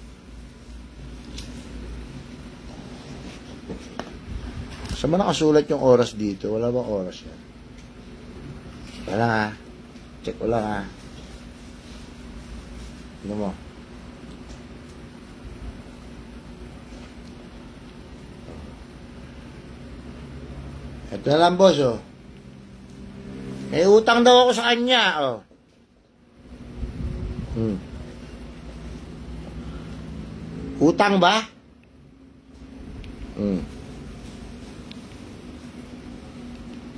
Saan ba nakasulat yung oras dito? Wala bang oras yan? Wala ha. Check ko lang ha. Ano mo? Ito na lang boss oh. May utang daw ako sa kanya oh. Utang ba?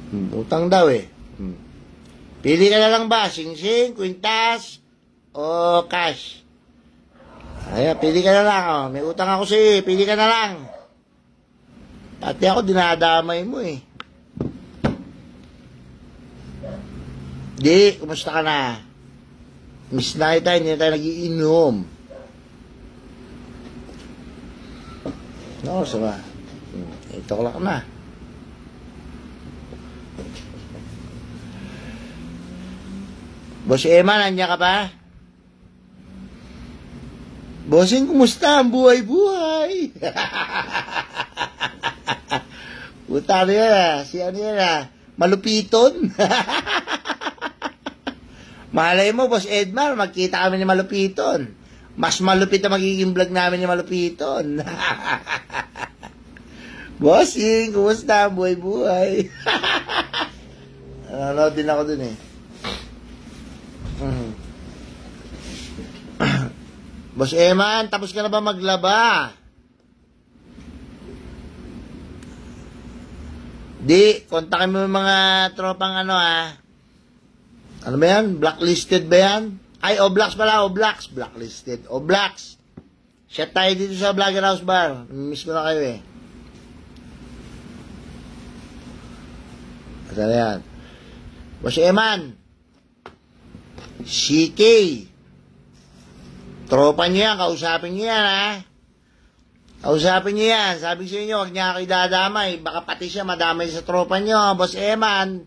Utang daw eh. Pili ka na lang ba? Sing-sing, kwintas, o cash? Ayan, pili ka na lang. Oh. May utang ako sa'yo. Pili ka na lang. Pati ako, dinadamay mo eh. Di, kumusta ka na? Miss na tayo, hindi na tayo nagiinom. No, sama. Ito ko lang na. Boss Emma, nandiyan ka pa? Bossing, kumusta ang buhay-buhay? Puta, ano yan ah? Si ano yan ah? Malupiton? Malay mo, Boss Edmar, magkita kami ni Malupiton. Mas malupit na magiging vlog namin ni Malupiton. Bossing, kumusta? Buhay-buhay. Nanonood din ako dun eh. Boss Eman, tapos ka na ba maglaba? Di, kontakin mo yung mga tropang ano ah. Ano ba yan? Blacklisted ba yan? Ay, Oblax pala, Oblax. Blacklisted. Oblax. Shot tayo dito sa Vlogger House Bar. Miss ko na kayo eh. Ito na yan. Boss Eman. CK. Tropa niyo yan. Kausapin niyo yan ha. Kausapin niyo yan. Sabi sa inyo, huwag niya kayo dadamay. Baka pati siya madamay sa tropa niyo. Boss Eman.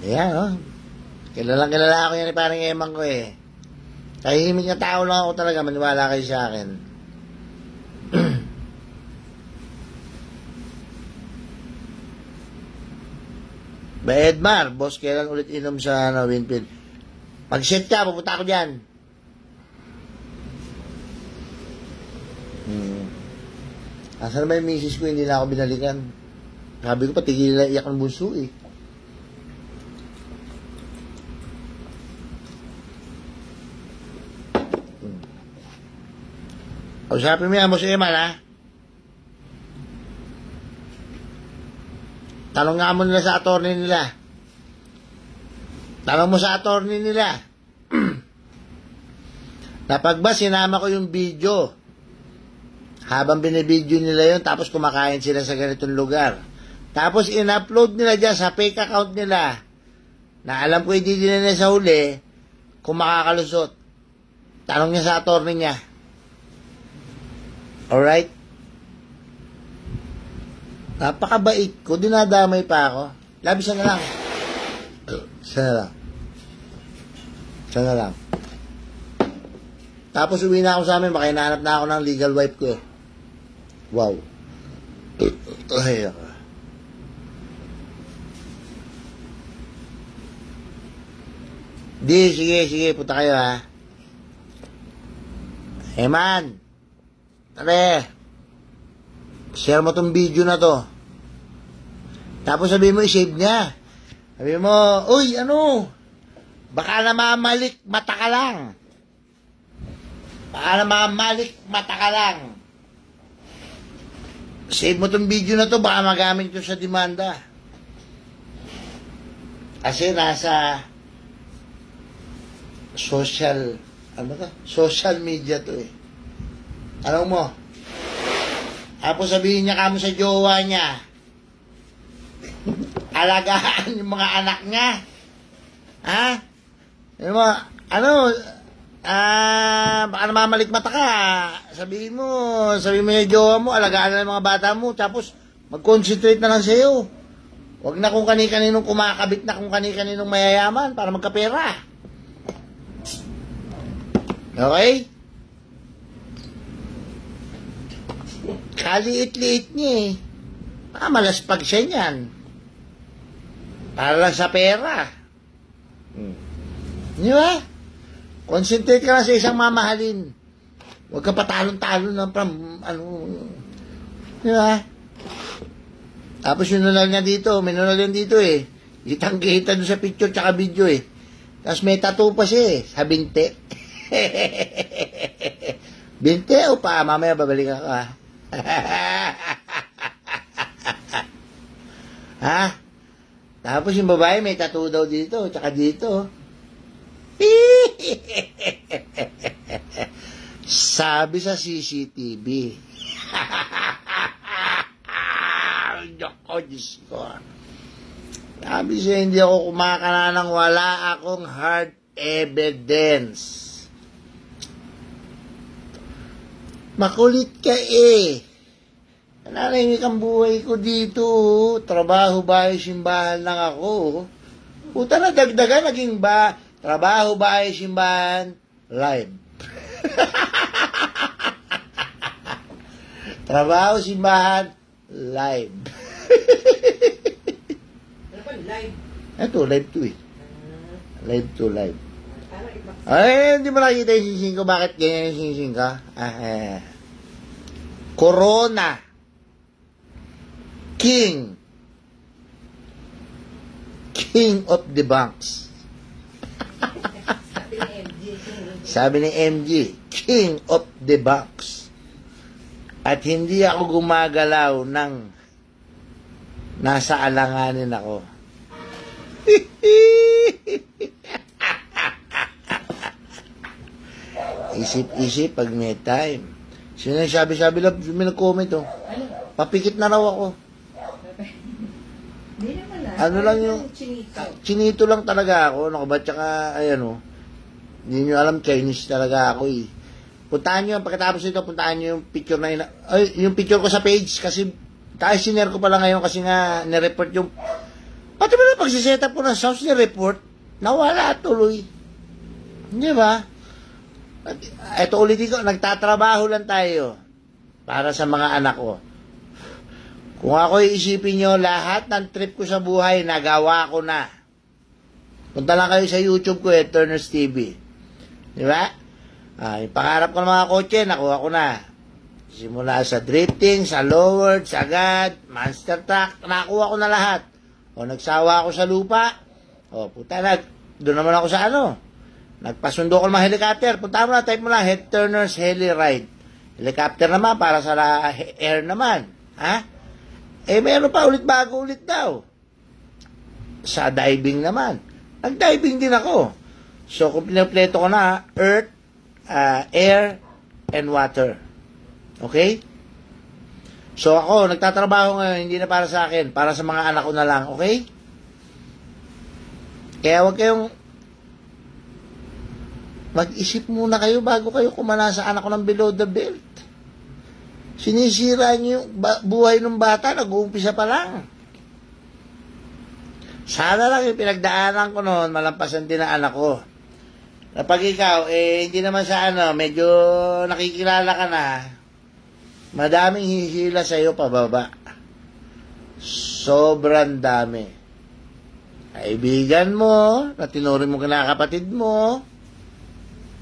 Ayan, oh. Kilala ako yan ni parang Eman ko eh. Tahimik na tao lang ako talaga. Maniwala kayo sa akin. Ba Edmar, boss, kailan ulit inom sa Winfield? Pag-set ka, pupunta ako dyan. Asan ba yung misis ko? Hindi na ako binalikan. Sabi ko, patigil na iyak ng bunso eh. Usapin mo yan, Boss Eman, ha? Tanong nga mo nila sa attorney nila. Tanong mo sa attorney nila. Napag ba sinama ko yung video? Habang binibideo nila yun, tapos kumakain sila sa ganitong lugar. Tapos in-upload nila dyan sa fake account nila, na alam ko hindi din nila sa huli, kung makakalusot. Tanong niya sa attorney niya. Alright? Napakabait ko, dinadamay pa ako. Labis na lang. Sana lang. Tapos uwi na ako sa amin, baka hinahanap na ako ng legal wife ko. Wow. Ay, ako. Sige, punta kayo ha. Eman. Tare. Share mo tong video na to. Tapos sabihin mo, i-save niya. Sabihin mo, uy, ano? Baka namamalik, mata ka lang. Save mo tong video na to, baka magamit ko sa demanda. Kasi nasa social media to eh. Ano mo? Tapos sabihin niya kamo sa jowa niya, alagaan yung mga anak niya. Ha? Baka namamalik mata ka. Sabihin mo yung jowa mo, alagaan na yung mga bata mo, tapos mag-concentrate na lang sa'yo. Huwag na kung kani-kaninong kumakabit na kung kani-kaninong mayayaman para magkapera. Okay? Kaliit-liit niya eh. Malaspag siya niyan. Para lang sa pera. Di ba? Concentrate ka lang sa isang mamahalin. Huwag ka patalon-talon ng di ba? Tapos yun nunal niya dito. May nunal yan dito eh. Kitang-kita doon sa picture tsaka video eh. Tapos may tattoo pa siya eh. Sa binte. Binte o pa? Mamaya babalikan ka. Ha? Tapos yung babae may tattoo daw dito, tsaka dito. Sabi sa CCTV. Diyos ko. Sabi siya, hindi ako kumakana ng wala akong hard evidence. Makulit ka eh. Nanahimik ang buhay ko dito. Trabaho, bahay, simbahan lang ako. Puta na, dagdagan, naging trabaho, bahay, simbahan, live. Trabaho, simbahan, live. Ano ba, live? Ito, live to eh. Live to live. Parang iba. Ay, hindi mo nakikita yung singsing ko. Bakit ganyan yung singsing ka? Corona. King. King of the banks. Sabi ni MG. Sabi ni MG, King of the banks. At hindi ako gumagalaw ng nasa alanganin ako. Isip-isip pag may time. Sino yung sabi-sabi lang, may nag-comment oh. Ano? Papikit na raw ako. Hindi naman ah. Ano lang yung- Chinito. Chinito lang talaga ako. Ano ba? Tsaka, ayan oh. Hindi nyo alam, Chinese talaga ako eh. Puntahan nyo, pagkatapos ito, puntahan nyo yung picture na yung picture ko sa page kasi tayo sinare ko pala ngayon kasi nga nireport yung pati ba na pagsiset up ko ng sounds nireport nawala tuloy. Hindi ba? Ito ulitin ko, nagtatrabaho lang tayo para sa mga anak ko. Kung ako iisipin nyo, lahat ng trip ko sa buhay, nagawa ko na. Punta lang kayo sa YouTube ko Turner's TV. Di ba? Yung pangarap ko ng mga kotse, nakuha ko na. Simula sa drifting, sa lowered, sa agad, monster truck, nakuha ko na lahat. O nagsawa ako sa lupa, o puta doon naman ako sa nagpasundo ko ng mga helicopter. Punta mo na, type mo na, Head Turner's Heli Ride. Helicopter naman, para sa air naman. Ha? Meron pa bago ulit daw. Sa diving naman. Nag-diving din ako. So, kung pinapleto ko na, earth, air, and water. Okay? So, ako, nagtatrabaho ngayon, hindi na para sa akin, para sa mga anak ko na lang, okay? Kaya huwag kayong mag-isip muna kayo bago kayo kumana sa anak ko ng below the belt. Sinisira niyo yung buhay ng bata, nag-uumpisa pa lang. Sana lang yung pinagdaanan ko noon, malampasan din ang anak ko. Kapag ikaw, hindi naman sa medyo nakikilala ka na, madaming hihila sa'yo pababa. Sobrang dami. Kaibigan mo, na tinuring mo kinakapatid mo,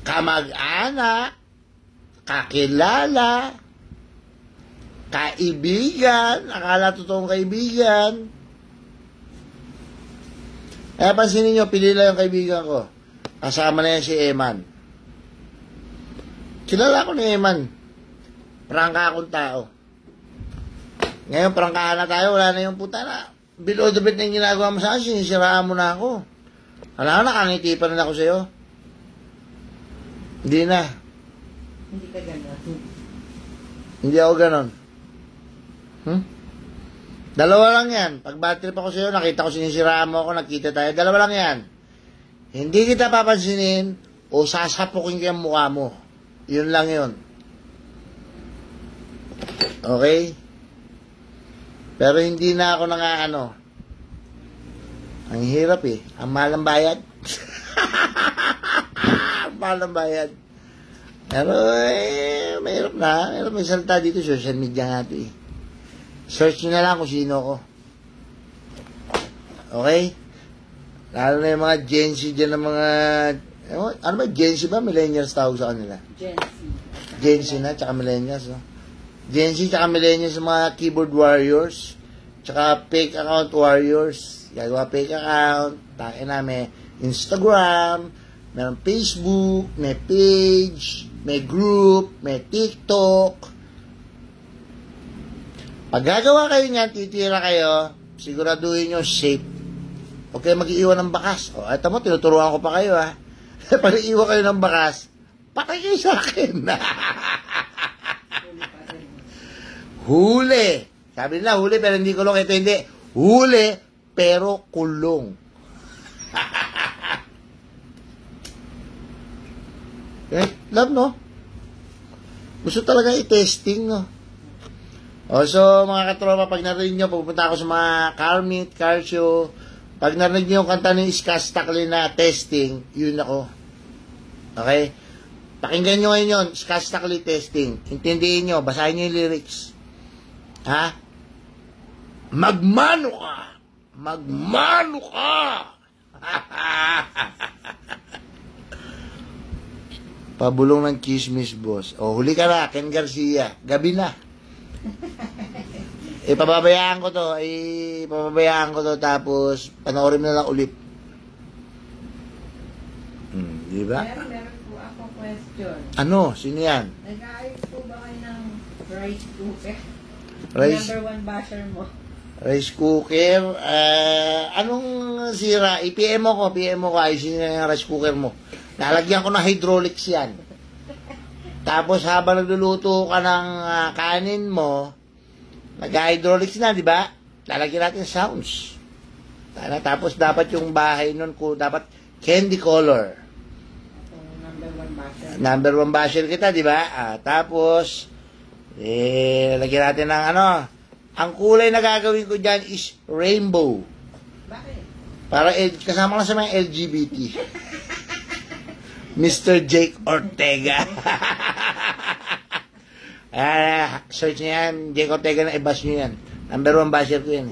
kamag-anak, kakilala, kaibigan, akala totoong kaibigan. Pansinin nyo, pili lang yung kaibigan ko. Kasama na yan si Eman. Kilala ko ni Eman. Prangka akong tao. Ngayon, prangkahan na tayo, wala na yung puta na. Below the belt na yung ginagawa mo sa akin, sinisiraan mo na ako. Alam, nakangiti pa rin ako sa'yo. Hindi na. Hindi ka gano'n. Hindi ako ganon. Dalawa lang yan. Pag bad trip ako sa'yo, nakita ko sinisiraan mo ako, nakita tayo. Dalawa lang yan. Hindi kita papansinin o sasapukin ko yung mukha mo. Yun lang yun. Okay? Pero hindi na ako Ang hirap eh. Ang mahal ng bayad. Ang mahal ng bayad. Pero mahirap na. Pero may salita dito, social media nga ito eh. Search nyo na lang kung sino ako. Okay? Lalo na yung mga Gen Z dyan ng mga... Ano ba? Gen Z ba? Millennials tawag sa kanila. Gen Z. Gen Z na, tsaka millennials. No? Gen Z, tsaka millennials, mga keyboard warriors, tsaka fake account warriors. Gagawa fake account. Takin na, may Instagram, may Facebook, may page, may group, may TikTok. Pag gagawa kayo niyan, titira kayo, siguraduhin nyo safe. Huwag kayo mag-iiwan ng bakas. O, eto mo, tinuturuan ko pa kayo, ha. Pag iiwan kayo ng bakas, patay kayo sa akin. Huli. Sabi nila, huli pero hindi kulong. Ito hindi. Huli pero kulong. Love, no? Gusto talaga i-testing, no? O, so, mga katropa, pag narinig nyo, pupunta ako sa mga car meet, car show. Pag narinig nyo yung kanta ni Skaz Takli na testing, yun ako. Okay? Pakinggan nyo ngayon yun, Skaz Takli testing. Intindihin nyo, basahin nyo yung lyrics. Ha? Magmano ka! Magmano ka! Pabulong ng chismis, boss. O, huli ka na, Ken Garcia. Gabi na. Pababayaan ko to. Pababayaan ko to, tapos panoorin mo na lang ulit. Di ba? Meron po akong question. Ano? Sino yan? Nag-aayos po ba kayo ng rice cooker? Rice, Number 1 basher mo. rice cooker. Anong sira? PM mo ko. Ayusin na yung rice cooker mo. Lalagyan ko ng hydraulics yan. Tapos habang nagluluto ka ng kanin mo, nag-hydraulics na, di ba? Lalagyan natin sounds. Tapos dapat yung bahay nun ko, dapat candy color. Number 1 basher. Number 1 basher kita, di ba? Tapos, lalagyan natin ng ano. Ang kulay na gagawin ko dyan is rainbow. Bakit? Para kasama lang sa mga LGBT. Mr. Jake Ortega. Search niya yan. Jake Ortega na i-bash nyo yan. Number 1 basher ko yan.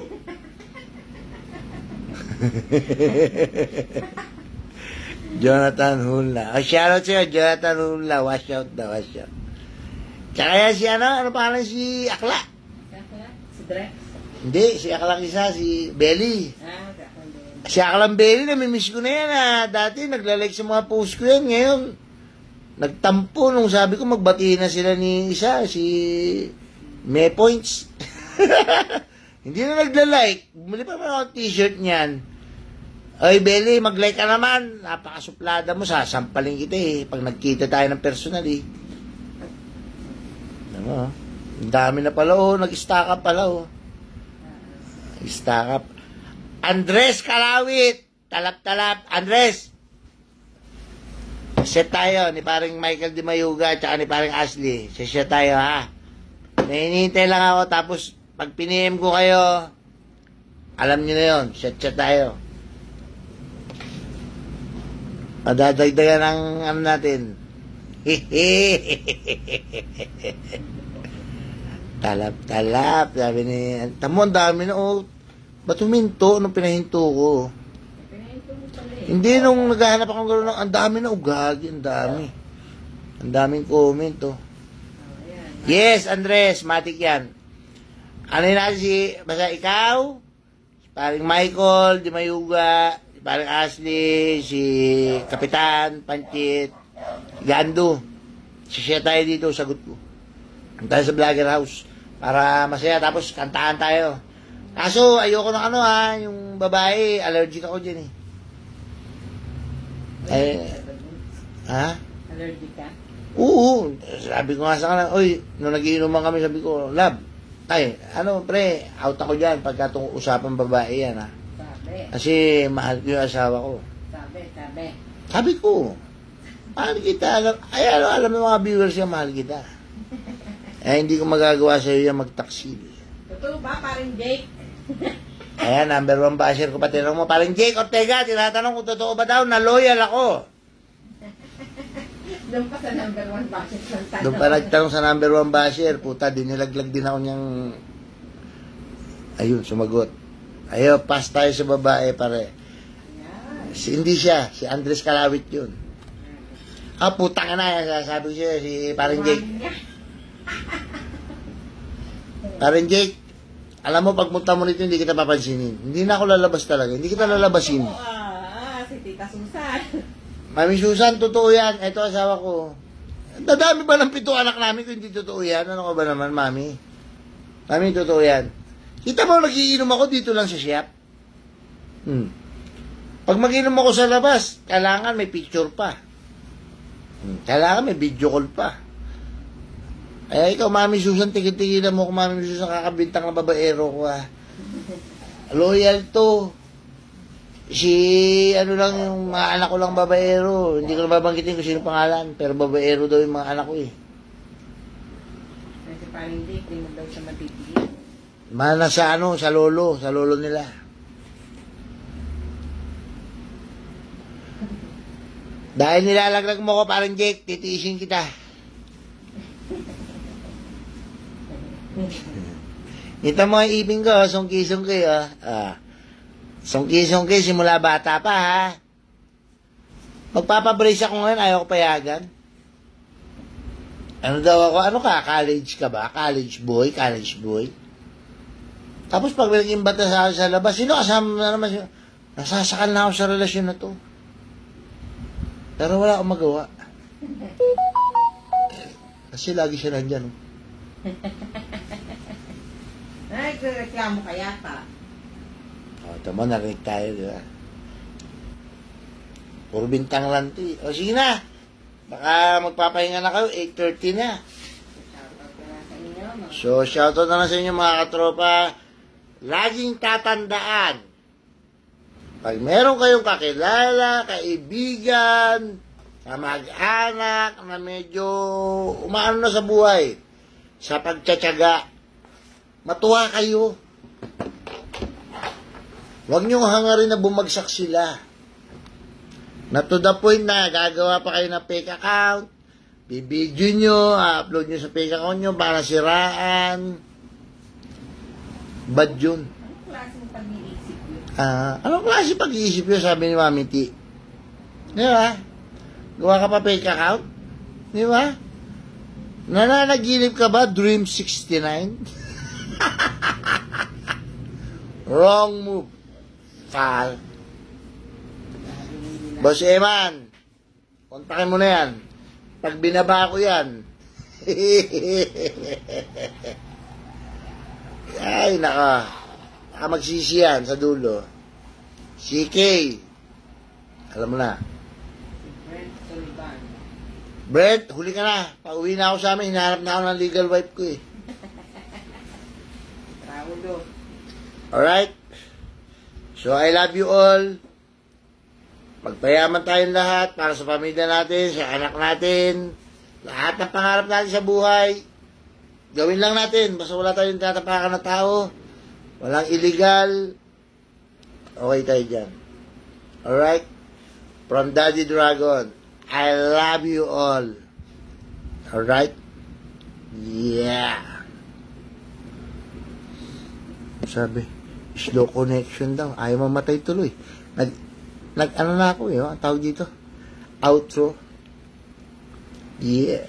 Jonathan Hulna. Shoutout sa'yo, Jonathan Hulna. Wash out daw, wash out. Tsaka yan si ano pangalan si Akla? Si Drex? Hindi, si Akla isa, si Belly. Kakanda. Si Aklang Belly, namimiss ko na yan Dati naglalike sa mga post ko yan. Ngayon, nagtampo nung sabi ko magbati na sila ni isa, si May Points. Hindi na nagla-like. Bumili pa ako ng t-shirt niyan. Oy, Belly, mag-like ka naman. Napakasuplada mo, sasampalin kita pag nagkita tayo ng personal Ano, ang dami na pala nag-stack up pala Nag-stack up. Andres Kalawit, talap-talap. Andres, set tayo ni paring Michael Di Mayuga at ni paring Ashley. Set tayo Nainintay lang ako, tapos pag piniem ko kayo, alam niyo na yun, set tayo. Madadagdagan ang ano natin. Talap-talap, sabi ni, tamo, ang dami na ba't huminto nung pinahinto ko? Pinahinto mo pala Hindi, nung naghahanap akong gano'n, ang dami na ugagi, ang dami. Ang daming comment Ayan. Yes, Andres, matik yan. Ano yun basta ikaw, si paring Michael, Di Mayuga, si paring Ashley, si Kapitan, Panchit, Gando. Siya tayo dito, sagot ko. Tayo sa Vlogger House. Para masaya, tapos kantahan tayo. Kaso, ayoko ng yung babae, allergic ako dyan Allergic ka? Oo. Sabi ko nga sa kanila, oy, nung nagiinuman kami, sabi ko, love, pre, out ako dyan pagka itong usapan babae yan, Sabi. Kasi mahal ko yung asawa ko. Sabi. Sabi ko, mahal kita. Alam ng mga viewers yan, mahal kita. Hindi ko magagawa sa'yo yan magtaksil. Totoo ba, paring Jake? Ayan, number 1 basher ko pa. Tinanong mo, paring Jake Ortega, tinatanong kung totoo ba daw na loyal ako. Doon pa sa number 1 basher ng tanong. Doon pa nagtanong sa number 1 basher, puta, dinilaglag din ako niyang... Ayun, sumagot. Ayun, pass tayo sa babae, pare. Ayan. Hindi siya, si Andres Kalawit yun. Putang na, sabi ko siya, si paring Jake. Paring Jake, alam mo, pagpunta mo nito, hindi kita papansinin. Hindi na ako lalabas talaga. Hindi kita lalabasin. Si Tita Susan. Mami Susan, totoo yan. Ito asawa ko. Dadami ba ng 7 anak namin kung hindi totoo yan? Ano ka ba naman, Mami? Mami, totoo yan. Kita mo, nagiinom ako dito lang sa shop. Pag mag-inom ako sa labas, kailangan may picture pa. Kailangan may video call pa. Ikaw, Mami Susan, tigil-tigilan mo kung Mami Susan kakabintang na babaero ko, Loyal to. Lang yung mga anak ko lang babaero. Hindi ko na babanggitin kung sino pangalan. Pero babaero daw yung mga anak ko Si paring Jake, di mo daw siya matitigil. Mana sa ano, sa lolo nila. Dahil nilalaglag mo ko parang Jake, titiisin kita. Ito mo ang ibing ko, sungki-sungki, oh. Sungki-sungki, simula bata pa, ha? Magpapabrace ako ngayon, ayaw ko payagan. Ano daw ako? Ano ka? College ka ba? College boy? Tapos pag naging bata sa labas, sino kasama na naman siya? Nasasakal na ako sa relasyon na to. Pero wala akong magawa. Kasi lagi siya nandyan. Oh. Nagreklamo ka yata. Tama, narinig tayo, di ba? Puro bintang lang to, eh. O, sige na. Baka magpapahinga na kayo, 8:30 na. Shoutout ka na sa inyo, no? So, shoutout na lang sa inyo mga katropa. Laging tatandaan, pag meron kayong kakilala, kaibigan, kamag-anak na medyo umaano na sa buhay, sa pagtsatsaga, matuwa kayo. Huwag niyong hangarin na bumagsak sila. Na to the point na gagawa pa kayo ng fake account, bibidyo nyo, upload nyo sa fake account nyo para siraan. Bad yun. Anong klaseng pag-iisip yun? Anong klase pag-iisip yun, sabi ni Mami T? Di ba? Gawa ka pa fake account? Di ba? Nananaginip ka ba, Dream 69? Wrong move. Foul. Boss Eman, kontakin mo na yan. Pag binaba ko yan. Ay, naka magsisiyan sa dulo. CK. Alam mo na. Si Brent Sullivan. Brent, huli ka na. Pauwi na ako sa amin. Hinahanap na ako ng legal wife ko eh. Raulo. Alright? So, I love you all. Magpayaman tayong lahat para sa pamilya natin, sa anak natin. Lahat ng pangarap natin sa buhay. Gawin lang natin. Basta wala tayong tatapakan na tao. Walang illegal. Okay tayo dyan. Alright? From Daddy Dragon, I love you all. Alright? Yeah. Sabi, slow connection daw. Ayaw mamatay tuloy. Ano na ako eh. Ang tawag dito? Outro. Yeah.